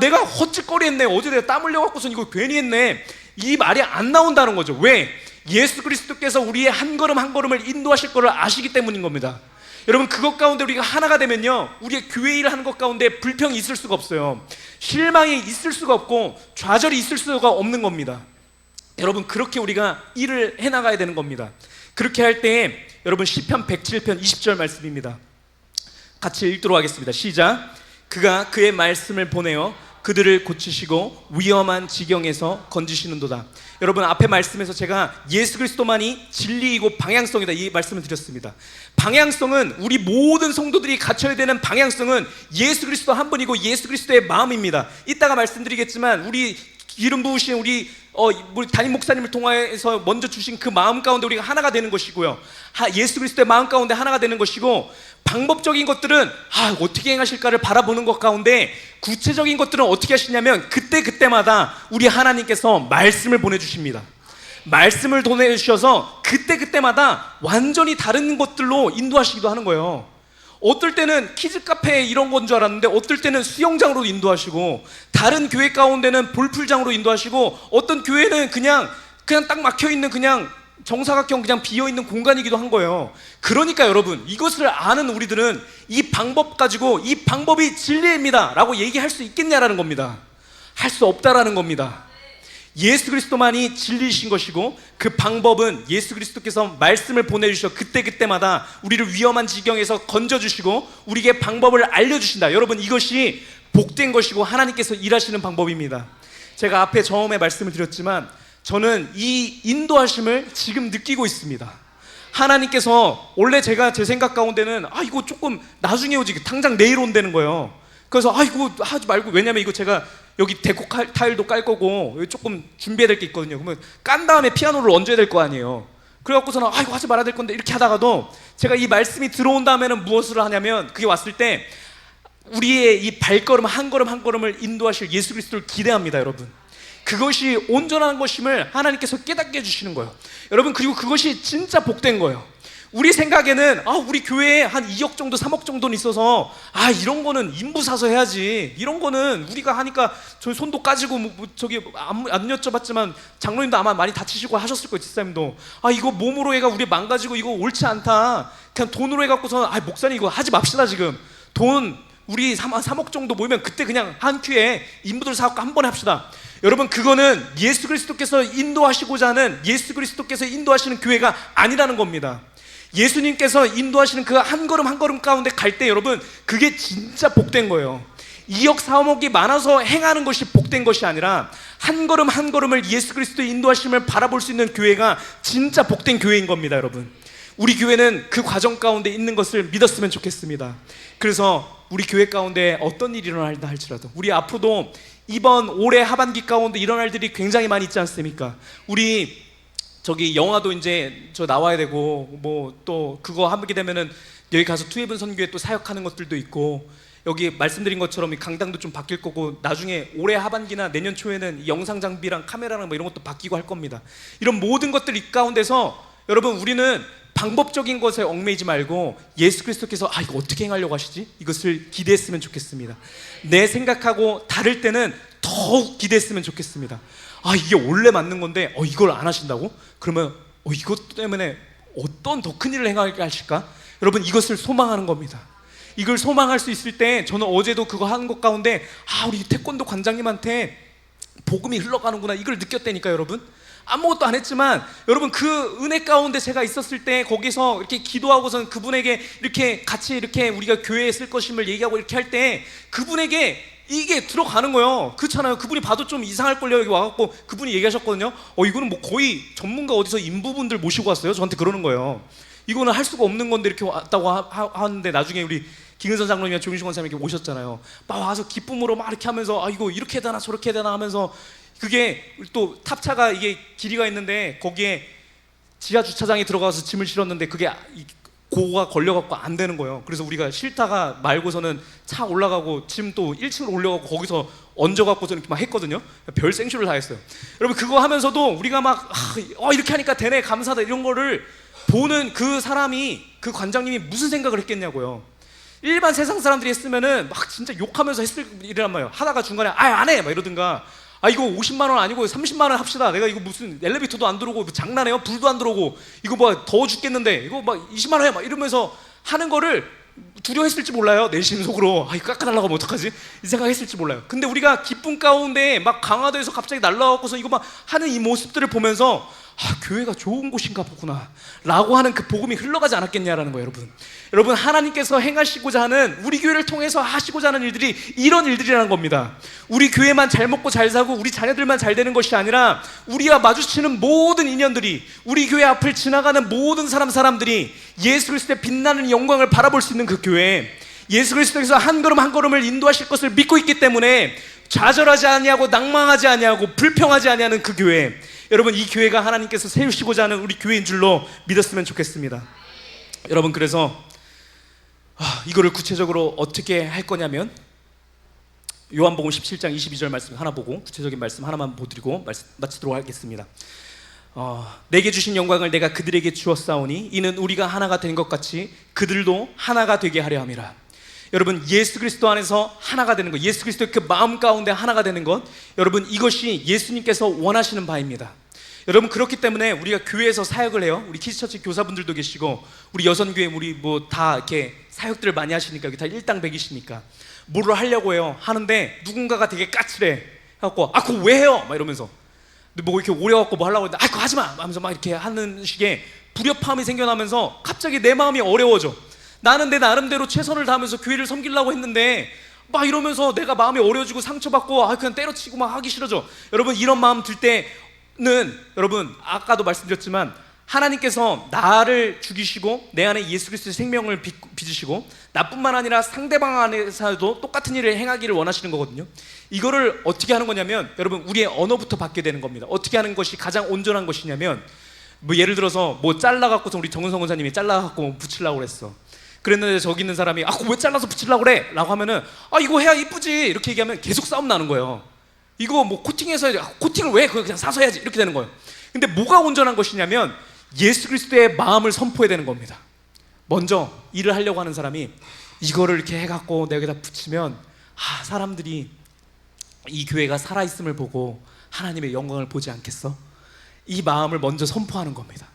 내가 헛짓거리했네, 어제 내가 땀 흘려갖고서 이거 괜히 했네, 이 말이 안 나온다는 거죠. 왜? 예수 그리스도께서 우리의 한 걸음 한 걸음을 인도하실 것을 아시기 때문인 겁니다. 여러분, 그것 가운데 우리가 하나가 되면요, 우리의 교회 일을 하는 것 가운데 불평이 있을 수가 없어요. 실망이 있을 수가 없고 좌절이 있을 수가 없는 겁니다. 여러분, 그렇게 우리가 일을 해나가야 되는 겁니다. 그렇게 할 때에 여러분, 시편 107편 20절 말씀입니다. 같이 읽도록 하겠습니다. 시작. 그가 그의 말씀을 보내어 그들을 고치시고 위험한 지경에서 건지시는도다. 여러분, 앞에 말씀에서 제가 예수 그리스도만이 진리이고 방향성이다 이 말씀을 드렸습니다. 방향성은, 우리 모든 성도들이 갖춰야 되는 방향성은 예수 그리스도 한 분이고 예수 그리스도의 마음입니다. 이따가 말씀드리겠지만 우리 기름 부으신 우리 담임 목사님을 통해서 먼저 주신 그 마음 가운데 우리가 하나가 되는 것이고요, 예수 그리스도의 마음 가운데 하나가 되는 것이고, 방법적인 것들은 어떻게 행하실까를 바라보는 것 가운데 구체적인 것들은 어떻게 하시냐면 그때마다 우리 하나님께서 말씀을 보내주십니다. 말씀을 보내주셔서 그때마다 완전히 다른 것들로 인도하시기도 하는 거예요. 어떨 때는 키즈 카페 이런 건 줄 알았는데 어떨 때는 수영장으로 인도하시고, 다른 교회 가운데는 볼풀장으로 인도하시고, 어떤 교회는 그냥 딱 막혀있는 그냥 정사각형 그냥 비어있는 공간이기도 한 거예요. 그러니까 여러분, 이것을 아는 우리들은 이 방법 가지고 이 방법이 진리입니다 라고 얘기할 수 있겠냐라는 겁니다. 할 수 없다라는 겁니다. 예수 그리스도만이 진리이신 것이고, 그 방법은 예수 그리스도께서 말씀을 보내주셔 그때마다 우리를 위험한 지경에서 건져주시고 우리에게 방법을 알려주신다. 여러분, 이것이 복된 것이고 하나님께서 일하시는 방법입니다. 제가 앞에 처음에 말씀을 드렸지만 저는 이 인도하심을 지금 느끼고 있습니다. 하나님께서, 원래 제가 제 생각 가운데는 이거 조금 나중에 오지, 당장 내일 온다는 거예요. 그래서 이거 하지 말고, 왜냐면 이거 제가 여기 데코 타일도 깔 거고 여기 조금 준비해야 될 게 있거든요. 그러면 깐 다음에 피아노를 얹어야 될 거 아니에요. 그래갖고서는 이거 하지 말아야 될 건데 이렇게 하다가도 제가 이 말씀이 들어온 다음에는 무엇을 하냐면, 그게 왔을 때 우리의 이 발걸음 한 걸음 한 걸음을 인도하실 예수 그리스도를 기대합니다. 여러분, 그것이 온전한 것임을 하나님께서 깨닫게 해주시는 거예요. 여러분, 그리고 그것이 진짜 복된 거예요. 우리 생각에는 우리 교회에 한 2억 정도 3억 정도는 있어서 이런 거는 인부 사서 해야지, 이런 거는 우리가 하니까 저 손도 까지고 저기 안 여쭤봤지만 장로님도 아마 많이 다치시고 하셨을 거예요. 집사님도 이거 몸으로 해가 우리 망가지고 이거 옳지 않다, 그냥 돈으로 해갖고서는 목사님 이거 하지 맙시다. 지금 돈 우리 3억 정도 모이면 그때 그냥 한 큐에 인부들 사갖고 한 번에 합시다. 여러분, 그거는 예수 그리스도께서 인도하시고자 하는, 예수 그리스도께서 인도하시는 교회가 아니라는 겁니다. 예수님께서 인도하시는 그 한 걸음 한 걸음 가운데 갈 때 여러분, 그게 진짜 복된 거예요. 2억 4억이 많아서 행하는 것이 복된 것이 아니라 한 걸음 한 걸음을 예수 그리스도의 인도하심을 바라볼 수 있는 교회가 진짜 복된 교회인 겁니다. 여러분, 우리 교회는 그 과정 가운데 있는 것을 믿었으면 좋겠습니다. 그래서 우리 교회 가운데 어떤 일이 일어날다 할지라도 우리 앞으로도 이번 올해 하반기 가운데 일어날 일이 굉장히 많이 있지 않습니까? 우리 저기 영화도 이제 저 나와야 되고, 뭐 또 그거 하게 되면은 여기 가서 투애분 선교회 또 사역하는 것들도 있고, 여기 말씀드린 것처럼 이 강당도 좀 바뀔 거고, 나중에 올해 하반기나 내년 초에는 영상 장비랑 카메라랑 뭐 이런 것도 바뀌고 할 겁니다. 이런 모든 것들 이 가운데서 여러분, 우리는 방법적인 것에 얽매이지 말고 예수 그리스도께서 이거 어떻게 행하려고 하시지? 이것을 기대했으면 좋겠습니다. 내 생각하고 다를 때는 더욱 기대했으면 좋겠습니다. 이게 원래 맞는 건데 이걸 안 하신다고? 그러면 이것 때문에 어떤 더 큰 일을 행하게 하실까? 여러분, 이것을 소망하는 겁니다. 이걸 소망할 수 있을 때, 저는 어제도 그거 하는 것 가운데 우리 태권도 관장님한테 복음이 흘러가는구나, 이걸 느꼈다니까요. 여러분, 아무것도 안 했지만 여러분, 그 은혜 가운데 제가 있었을 때 거기서 이렇게 기도하고선 그분에게 이렇게 같이 이렇게 우리가 교회에 쓸 것임을 얘기하고 이렇게 할 때 그분에게 이게 들어가는 거예요. 그렇잖아요. 그분이 봐도 좀 이상할걸요. 여기 와갖고 그분이 얘기하셨거든요. 이거는 뭐 거의 전문가 어디서 인부분들 모시고 왔어요. 저한테 그러는 거예요. 이거는 할 수가 없는 건데 이렇게 왔다고 하는데, 나중에 우리 김은선 장로님이나 조민식 원사님 이렇게 오셨잖아요. 막 와서 기쁨으로 막 이렇게 하면서 이거 이렇게 해야 되나 저렇게 해야 되나 하면서, 그게 또 탑차가 이게 길이가 있는데 거기에 지하 주차장에 들어가서 짐을 실었는데 그게 고가 걸려갖고 안 되는 거예요. 그래서 우리가 싫다가 말고서는 차 올라가고 짐 또 1층으로 올려갖고 거기서 얹어갖고서 이렇게 막 했거든요. 별 생쇼를 다 했어요. 여러분, 그거 하면서도 우리가 막 이렇게 하니까 되네, 감사하다, 이런 거를 보는 그 사람이, 그 관장님이 무슨 생각을 했겠냐고요. 일반 세상 사람들이 했으면은 막 진짜 욕하면서 했을 일이란 말이에요. 하다가 중간에 안 해! 막 이러든가, 이거 50만 원 아니고 30만 원 합시다. 내가 이거 무슨 엘리베이터도 안 들어오고 장난해요? 불도 안 들어오고 이거 뭐 더워 죽겠는데 이거 막 20만 원 해! 막 이러면서 하는 거를 두려워했을지 몰라요. 내심 속으로 이거 깎아달라고 하면 어떡하지? 이 생각했을지 몰라요. 근데 우리가 기쁨 가운데 막 강화도에서 갑자기 날라와서 이거 막 하는 이 모습들을 보면서 교회가 좋은 곳인가 보구나 라고 하는 그 복음이 흘러가지 않았겠냐라는 거예요. 여러분 하나님께서 행하시고자 하는, 우리 교회를 통해서 하시고자 하는 일들이 이런 일들이라는 겁니다. 우리 교회만 잘 먹고 잘 사고 우리 자녀들만 잘 되는 것이 아니라 우리와 마주치는 모든 인연들이, 우리 교회 앞을 지나가는 모든 사람들이 예수 그리스도의 빛나는 영광을 바라볼 수 있는 그 교회, 예수 그리스도께서 한 걸음 한 걸음을 인도하실 것을 믿고 있기 때문에 좌절하지 아니하고 낭망하지 아니하고 불평하지 아니하는 그 교회, 여러분 이 교회가 하나님께서 세우시고자 하는 우리 교회인 줄로 믿었으면 좋겠습니다. 여러분 그래서 이거를 구체적으로 어떻게 할 거냐면 요한복음 17장 22절 말씀 하나 보고 구체적인 말씀 하나만 보드리고 마치도록 하겠습니다. 내게 주신 영광을 내가 그들에게 주었사오니 이는 우리가 하나가 된 것 같이 그들도 하나가 되게 하려 함이라. 여러분 예수 그리스도 안에서 하나가 되는 것, 예수 그리스도의 그 마음 가운데 하나가 되는 것, 여러분 이것이 예수님께서 원하시는 바입니다. 여러분 그렇기 때문에 우리가 교회에서 사역을 해요. 우리 키즈처치 교사분들도 계시고 우리 여선교회 우리 뭐 다 이렇게 사역들을 많이 하시니까 여기 다 일당백이시니까 뭐를 하려고 해요. 하는데 누군가가 되게 까칠해 해갖고 그거 왜 해요? 막 이러면서 근데 뭐 이렇게 오래 갖고 뭐 하려고 했는데 그거 하지마 하면서 막 이렇게 하는 식의 불협화음이 생겨나면서 갑자기 내 마음이 어려워져. 나는 내 나름대로 최선을 다하면서 교회를 섬기려고 했는데 막 이러면서 내가 마음이 어려워지고 상처받고 그냥 때려치고 막 하기 싫어져. 여러분 이런 마음 들 때는 여러분 아까도 말씀드렸지만 하나님께서 나를 죽이시고 내 안에 예수 그리스도의 생명을 빚으시고 나뿐만 아니라 상대방 안에서도 똑같은 일을 행하기를 원하시는 거거든요. 이거를 어떻게 하는 거냐면 여러분 우리의 언어부터 바뀌게 되는 겁니다. 어떻게 하는 것이 가장 온전한 것이냐면 뭐 예를 들어서 뭐 잘라갖고서 우리 정은성 원사님이 잘라갖고 붙이려고 그랬어. 그랬는데 저기 있는 사람이 그거 왜 잘라서 붙이려고 그래? 라고 하면은 이거 해야 이쁘지 이렇게 얘기하면 계속 싸움 나는 거예요. 이거 뭐 코팅해서 해야지. 코팅을 왜? 그냥 사서 해야지 이렇게 되는 거예요. 근데 뭐가 온전한 것이냐면 예수 그리스도의 마음을 선포해야 되는 겁니다. 먼저 일을 하려고 하는 사람이 이거를 이렇게 해갖고 내가 여기다 붙이면 사람들이 이 교회가 살아있음을 보고 하나님의 영광을 보지 않겠어? 이 마음을 먼저 선포하는 겁니다.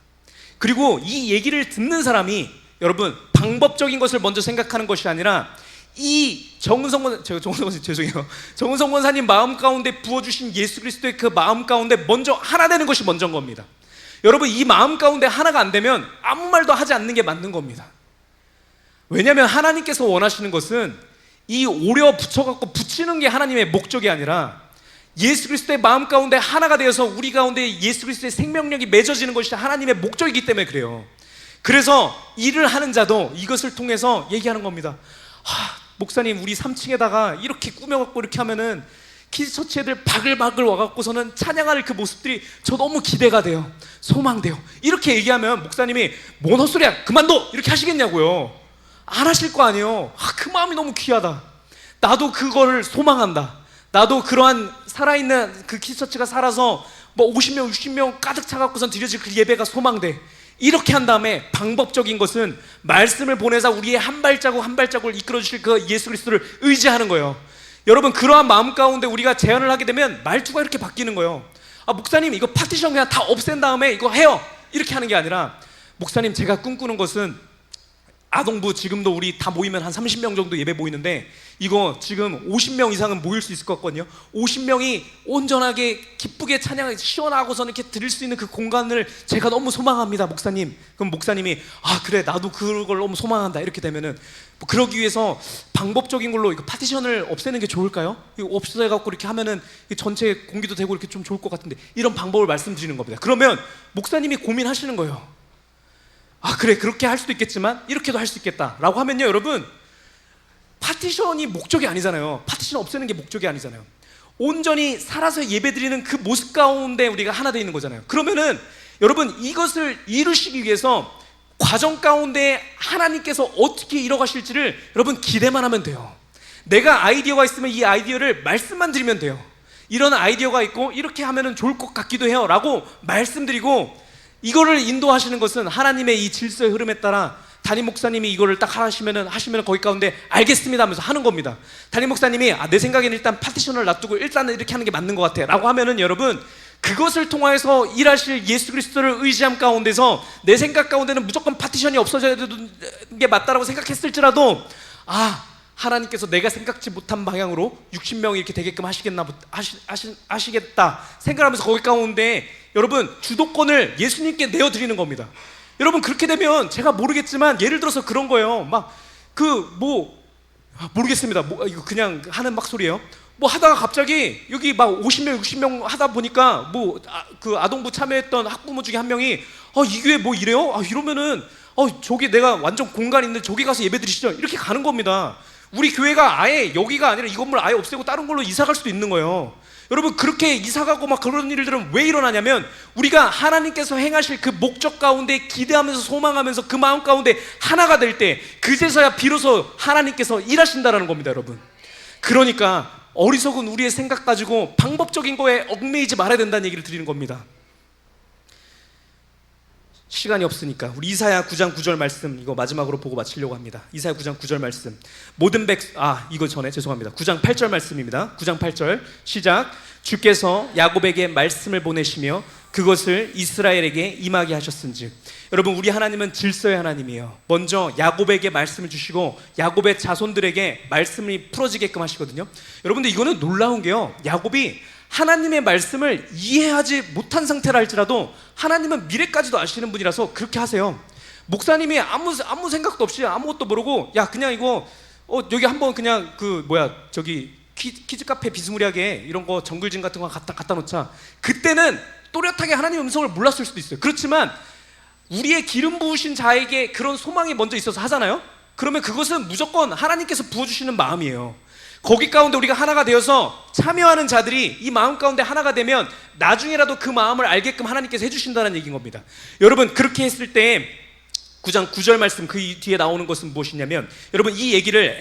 그리고 이 얘기를 듣는 사람이 여러분 방법적인 것을 먼저 생각하는 것이 아니라 이 정은성 권사님 마음 가운데 부어주신 예수 그리스도의 그 마음 가운데 먼저 하나 되는 것이 먼저인 겁니다. 여러분 이 마음 가운데 하나가 안 되면 아무 말도 하지 않는 게 맞는 겁니다. 왜냐하면 하나님께서 원하시는 것은 이 오려 붙여갖고 붙이는 게 하나님의 목적이 아니라 예수 그리스도의 마음 가운데 하나가 되어서 우리 가운데 예수 그리스도의 생명력이 맺어지는 것이 하나님의 목적이기 때문에 그래요. 그래서 일을 하는 자도 이것을 통해서 얘기하는 겁니다. 목사님 우리 3층에다가 이렇게 꾸며갖고 이렇게 하면은 키즈처치 애들 바글바글 와갖고서는 찬양할 그 모습들이 저 너무 기대가 돼요. 소망돼요. 이렇게 얘기하면 목사님이 뭔 헛소리야 그만둬 이렇게 하시겠냐고요. 안 하실 거 아니에요. 그 마음이 너무 귀하다. 나도 그거를 소망한다. 나도 그러한 살아있는 그 키즈처치가 살아서 뭐 50명 60명 가득 차갖고선 드려질 그 예배가 소망돼. 이렇게 한 다음에 방법적인 것은 말씀을 보내서 우리의 한 발자국 한 발자국을 이끌어주실 그 예수 그리스도를 의지하는 거예요. 여러분 그러한 마음 가운데 우리가 제안을 하게 되면 말투가 이렇게 바뀌는 거예요. 목사님 이거 파티션 그냥 다 없앤 다음에 이거 해요 이렇게 하는 게 아니라 목사님 제가 꿈꾸는 것은 아동부 지금도 우리 다 모이면 한 30명 정도 예배 모이는데 이거 지금 50명 이상은 모일 수 있을 것 같거든요. 50명이 온전하게 기쁘게 찬양을 시원하고서는 이렇게 드릴 수 있는 그 공간을 제가 너무 소망합니다 목사님. 그럼 목사님이 그래 나도 그걸 너무 소망한다 이렇게 되면은 그러기 위해서 방법적인 걸로 이거 파티션을 없애는 게 좋을까요? 이거 없애갖고 이렇게 하면은 전체 공기도 되고 이렇게 좀 좋을 것 같은데 이런 방법을 말씀드리는 겁니다. 그러면 목사님이 고민하시는 거예요. 그래 그렇게 할 수도 있겠지만 이렇게도 할 수 있겠다 라고 하면요 여러분 파티션이 목적이 아니잖아요. 파티션 없애는 게 목적이 아니잖아요. 온전히 살아서 예배드리는 그 모습 가운데 우리가 하나 되어 있는 거잖아요. 그러면은 여러분 이것을 이루시기 위해서 과정 가운데 하나님께서 어떻게 이뤄가실지를 여러분 기대만 하면 돼요. 내가 아이디어가 있으면 이 아이디어를 말씀만 드리면 돼요. 이런 아이디어가 있고 이렇게 하면은 좋을 것 같기도 해요 라고 말씀드리고 이거를 인도하시는 것은 하나님의 이 질서의 흐름에 따라 담임 목사님이 이거를 딱 하시면은 거기 가운데 알겠습니다 하면서 하는 겁니다. 담임 목사님이 내 생각에는 일단 파티션을 놔두고 일단은 이렇게 하는 게 맞는 것 같아 라고 하면은 여러분 그것을 통해서 일하실 예수 그리스도를 의지함 가운데서 내 생각 가운데는 무조건 파티션이 없어져야 되는 게 맞다라고 생각했을지라도 하나님께서 내가 생각지 못한 방향으로 60명이 이렇게 되게끔 하시겠다 생각하면서 거기 가운데 여러분 주도권을 예수님께 내어드리는 겁니다. 여러분 그렇게 되면 제가 모르겠지만 예를 들어서 그런 거예요. 막 모르겠습니다. 이거 그냥 하는 막 소리예요. 하다가 갑자기 여기 막 50명 60명 하다 보니까 그 아동부 참여했던 학부모 중에 한 명이 이 교회 뭐 이래요? 이러면은 저기 내가 완전 공간 있는데 저기 가서 예배 드리시죠. 이렇게 가는 겁니다. 우리 교회가 아예 여기가 아니라 이 건물 아예 없애고 다른 걸로 이사 갈 수도 있는 거예요. 여러분 그렇게 이사 가고 막 그런 일들은 왜 일어나냐면 우리가 하나님께서 행하실 그 목적 가운데 기대하면서 소망하면서 그 마음 가운데 하나가 될 때 그제서야 비로소 하나님께서 일하신다라는 겁니다, 여러분. 그러니까 어리석은 우리의 생각 가지고 방법적인 거에 얽매이지 말아야 된다는 얘기를 드리는 겁니다. 시간이 없으니까 우리 이사야 9장 9절 말씀 이거 마지막으로 보고 마치려고 합니다. 이사야 9장 9절 말씀. 이거 전에 죄송합니다. 9장 8절 말씀입니다. 9장 8절 시작. 주께서 야곱에게 말씀을 보내시며 그것을 이스라엘에게 임하게 하셨은즉. 여러분 우리 하나님은 질서의 하나님이에요. 먼저 야곱에게 말씀을 주시고 야곱의 자손들에게 말씀이 풀어지게끔 하시거든요. 여러분들 이거는 놀라운 게요, 야곱이 하나님의 말씀을 이해하지 못한 상태라 할지라도 하나님은 미래까지도 아시는 분이라서 그렇게 하세요. 목사님이 아무 생각도 없이 아무것도 모르고 그냥 이거 여기 한번 그냥 저기 키즈 카페 비스무리하게 이런 거 정글짐 같은 거 갖다 놓자. 그때는 또렷하게 하나님의 음성을 몰랐을 수도 있어요. 그렇지만 우리의 기름 부으신 자에게 그런 소망이 먼저 있어서 하잖아요. 그러면 그것은 무조건 하나님께서 부어주시는 마음이에요. 거기 가운데 우리가 하나가 되어서 참여하는 자들이 이 마음 가운데 하나가 되면 나중에라도 그 마음을 알게끔 하나님께서 해주신다는 얘기인 겁니다. 여러분 그렇게 했을 때 9장 9절 말씀 그 뒤에 나오는 것은 무엇이냐면 여러분 이 얘기를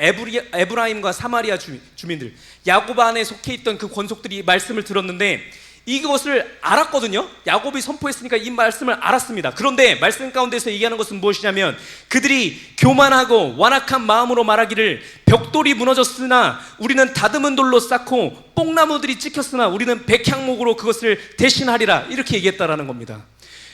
에브라임과 사마리아 주민들 야곱 안에 속해 있던 그 권속들이 말씀을 들었는데 이것을 알았거든요. 야곱이 선포했으니까 이 말씀을 알았습니다. 그런데 말씀 가운데서 얘기하는 것은 무엇이냐면 그들이 교만하고 완악한 마음으로 말하기를 벽돌이 무너졌으나 우리는 다듬은 돌로 쌓고 뽕나무들이 찍혔으나 우리는 백향목으로 그것을 대신하리라 이렇게 얘기했다라는 겁니다.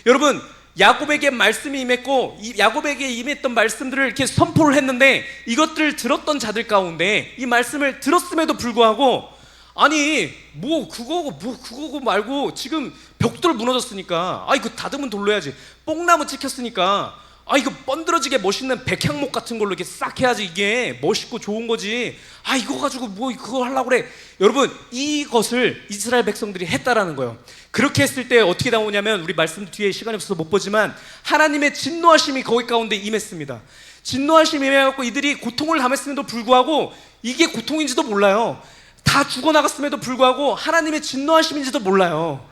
여러분 야곱에게 말씀이 임했고 이 야곱에게 임했던 말씀들을 이렇게 선포를 했는데 이것들을 들었던 자들 가운데 이 말씀을 들었음에도 불구하고 아니 그거고 말고 지금 벽돌 무너졌으니까 이거 다듬은 돌로 해야지. 뽕나무 찍혔으니까 이거 번드러지게 멋있는 백향목 같은 걸로 이렇게 싹 해야지 이게 멋있고 좋은 거지. 이거 가지고 그거 하려고 그래. 여러분 이것을 이스라엘 백성들이 했다라는 거예요. 그렇게 했을 때 어떻게 나오냐면 우리 말씀 뒤에 시간이 없어서 못 보지만 하나님의 진노하심이 거기 가운데 임했습니다. 진노하심이 임해갖고 이들이 고통을 당했음에도 불구하고 이게 고통인지도 몰라요. 다 죽어나갔음에도 불구하고 하나님의 진노하심인지도 몰라요.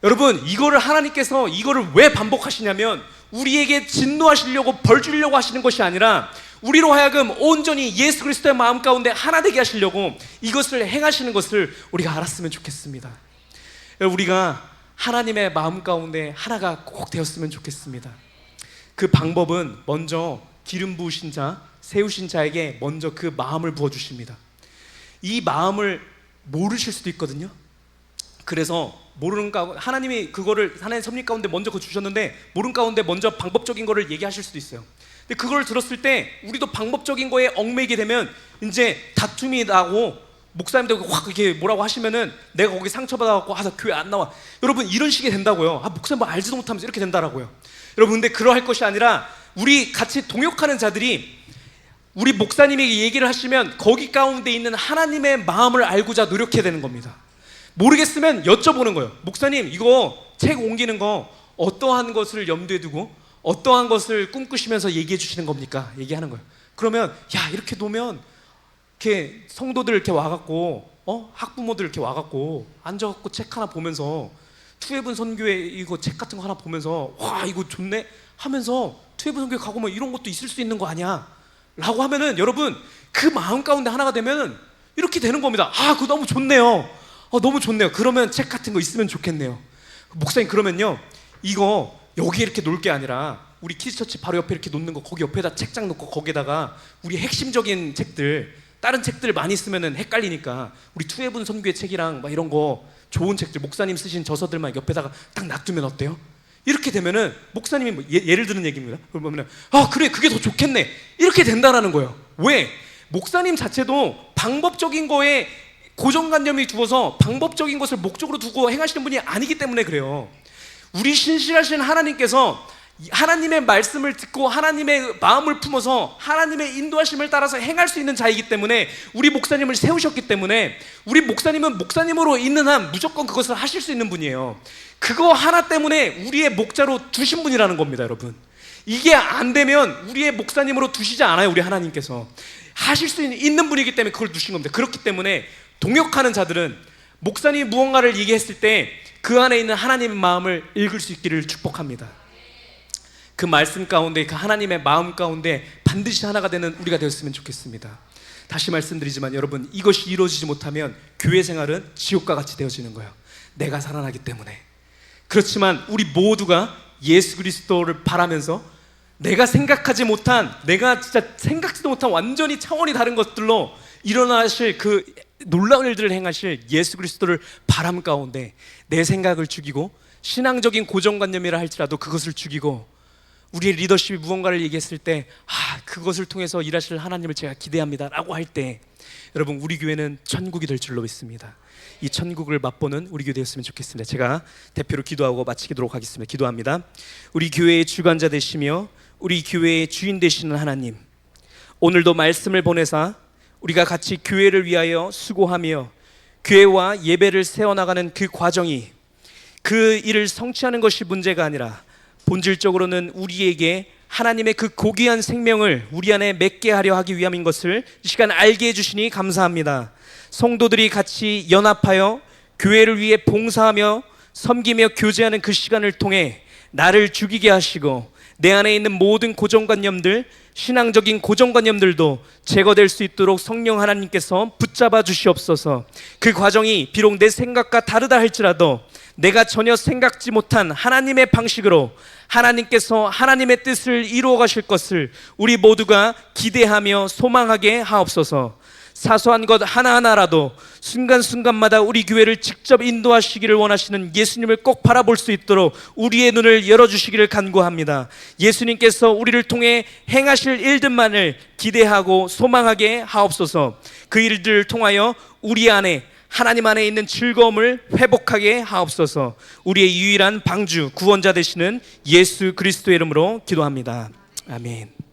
여러분 이거를 하나님께서 이거를 왜 반복하시냐면 우리에게 진노하시려고 벌 주려고 하시는 것이 아니라 우리로 하여금 온전히 예수 그리스도의 마음 가운데 하나 되게 하시려고 이것을 행하시는 것을 우리가 알았으면 좋겠습니다. 우리가 하나님의 마음 가운데 하나가 꼭 되었으면 좋겠습니다. 그 방법은 먼저 기름 부으신 자, 세우신 자에게 먼저 그 마음을 부어주십니다. 이 마음을 모르실 수도 있거든요. 그래서 모르는 가운데 하나님이 그거를 하나님의 섭리 가운데 먼저 그거 주셨는데 모르는 가운데 먼저 방법적인 거를 얘기하실 수도 있어요. 근데 그걸 들었을 때 우리도 방법적인 거에 얽매이게 되면 이제 다툼이 나고 목사님들 확 이렇게 뭐라고 하시면은 내가 거기 상처받아갖고 나 교회 안 나와. 여러분 이런 식이 된다고요. 목사님 뭐 알지도 못하면서 이렇게 된다라고요. 여러분 근데 그러할 것이 아니라 우리 같이 동역하는 자들이 우리 목사님에게 얘기를 하시면 거기 가운데 있는 하나님의 마음을 알고자 노력해야 되는 겁니다. 모르겠으면 여쭤보는 거예요. 목사님 이거 책 옮기는 거 어떠한 것을 염두에 두고 어떠한 것을 꿈꾸시면서 얘기해 주시는 겁니까? 얘기하는 거예요. 그러면 이렇게 놓으면 이렇게 성도들 이렇게 와갖고 학부모들 이렇게 와갖고 앉아갖고 책 하나 보면서 투애분 선교회 이거 책 같은 거 하나 보면서 와 이거 좋네 하면서 투애분 선교회 가고 뭐 이런 것도 있을 수 있는 거 아니야? 라고 하면은 여러분 그 마음 가운데 하나가 되면 이렇게 되는 겁니다. 그거 너무 좋네요. 너무 좋네요. 그러면 책 같은 거 있으면 좋겠네요. 목사님 그러면요 이거 여기 이렇게 놓을 게 아니라 우리 키즈처치 바로 옆에 이렇게 놓는 거 거기 옆에다 책장 놓고 거기에다가 우리 핵심적인 책들 다른 책들 많이 쓰면은 헷갈리니까 우리 투애분 선교회 책이랑 막 이런 거 좋은 책들 목사님 쓰신 저서들만 옆에다가 딱 놔두면 어때요? 이렇게 되면은 목사님이 예를 드는 얘기입니다. 그러면 그래 그게 더 좋겠네 이렇게 된다라는 거예요. 왜? 목사님 자체도 방법적인 거에 고정관념이 두어서 방법적인 것을 목적으로 두고 행하시는 분이 아니기 때문에 그래요. 우리 신실하신 하나님께서 하나님의 말씀을 듣고 하나님의 마음을 품어서 하나님의 인도하심을 따라서 행할 수 있는 자이기 때문에 우리 목사님을 세우셨기 때문에 우리 목사님은 목사님으로 있는 한 무조건 그것을 하실 수 있는 분이에요. 그거 하나 때문에 우리의 목자로 두신 분이라는 겁니다, 여러분. 이게 안 되면 우리의 목사님으로 두시지 않아요. 우리 하나님께서 하실 수 있는 분이기 때문에 그걸 두신 겁니다. 그렇기 때문에 동역하는 자들은 목사님이 무언가를 얘기했을 때 그 안에 있는 하나님의 마음을 읽을 수 있기를 축복합니다. 그 말씀 가운데, 그 하나님의 마음 가운데 반드시 하나가 되는 우리가 되었으면 좋겠습니다. 다시 말씀드리지만 여러분, 이것이 이루어지지 못하면 교회 생활은 지옥과 같이 되어지는 거예요. 내가 살아나기 때문에. 그렇지만 우리 모두가 예수 그리스도를 바라면서 내가 생각하지 못한, 내가 진짜 생각지도 못한 완전히 차원이 다른 것들로 일어나실 그 놀라운 일들을 행하실 예수 그리스도를 바람 가운데 내 생각을 죽이고 신앙적인 고정관념이라 할지라도 그것을 죽이고 우리의 리더십이 무언가를 얘기했을 때 그것을 통해서 일하실 하나님을 제가 기대합니다 라고 할 때 여러분, 우리 교회는 천국이 될 줄로 믿습니다. 이 천국을 맛보는 우리 교회 되었으면 좋겠습니다. 제가 대표로 기도하고 마치도록 하겠습니다. 기도합니다. 우리 교회의 주관자 되시며 우리 교회의 주인 되시는 하나님, 오늘도 말씀을 보내사 우리가 같이 교회를 위하여 수고하며 교회와 예배를 세워나가는 그 과정이, 그 일을 성취하는 것이 문제가 아니라 본질적으로는 우리에게 하나님의 그 고귀한 생명을 우리 안에 맺게 하려 하기 위함인 것을 이 시간 알게 해주시니 감사합니다. 성도들이 같이 연합하여 교회를 위해 봉사하며 섬기며 교제하는 그 시간을 통해 나를 죽이게 하시고 내 안에 있는 모든 고정관념들, 신앙적인 고정관념들도 제거될 수 있도록 성령 하나님께서 붙잡아 주시옵소서. 그 과정이 비록 내 생각과 다르다 할지라도 내가 전혀 생각지 못한 하나님의 방식으로 하나님께서 하나님의 뜻을 이루어 가실 것을 우리 모두가 기대하며 소망하게 하옵소서. 사소한 것 하나하나라도 순간순간마다 우리 교회를 직접 인도하시기를 원하시는 예수님을 꼭 바라볼 수 있도록 우리의 눈을 열어주시기를 간구합니다. 예수님께서 우리를 통해 행하실 일들만을 기대하고 소망하게 하옵소서. 그 일들을 통하여 우리 안에, 하나님 안에 있는 즐거움을 회복하게 하옵소서. 우리의 유일한 방주, 구원자 되시는 예수 그리스도의 이름으로 기도합니다. 아멘.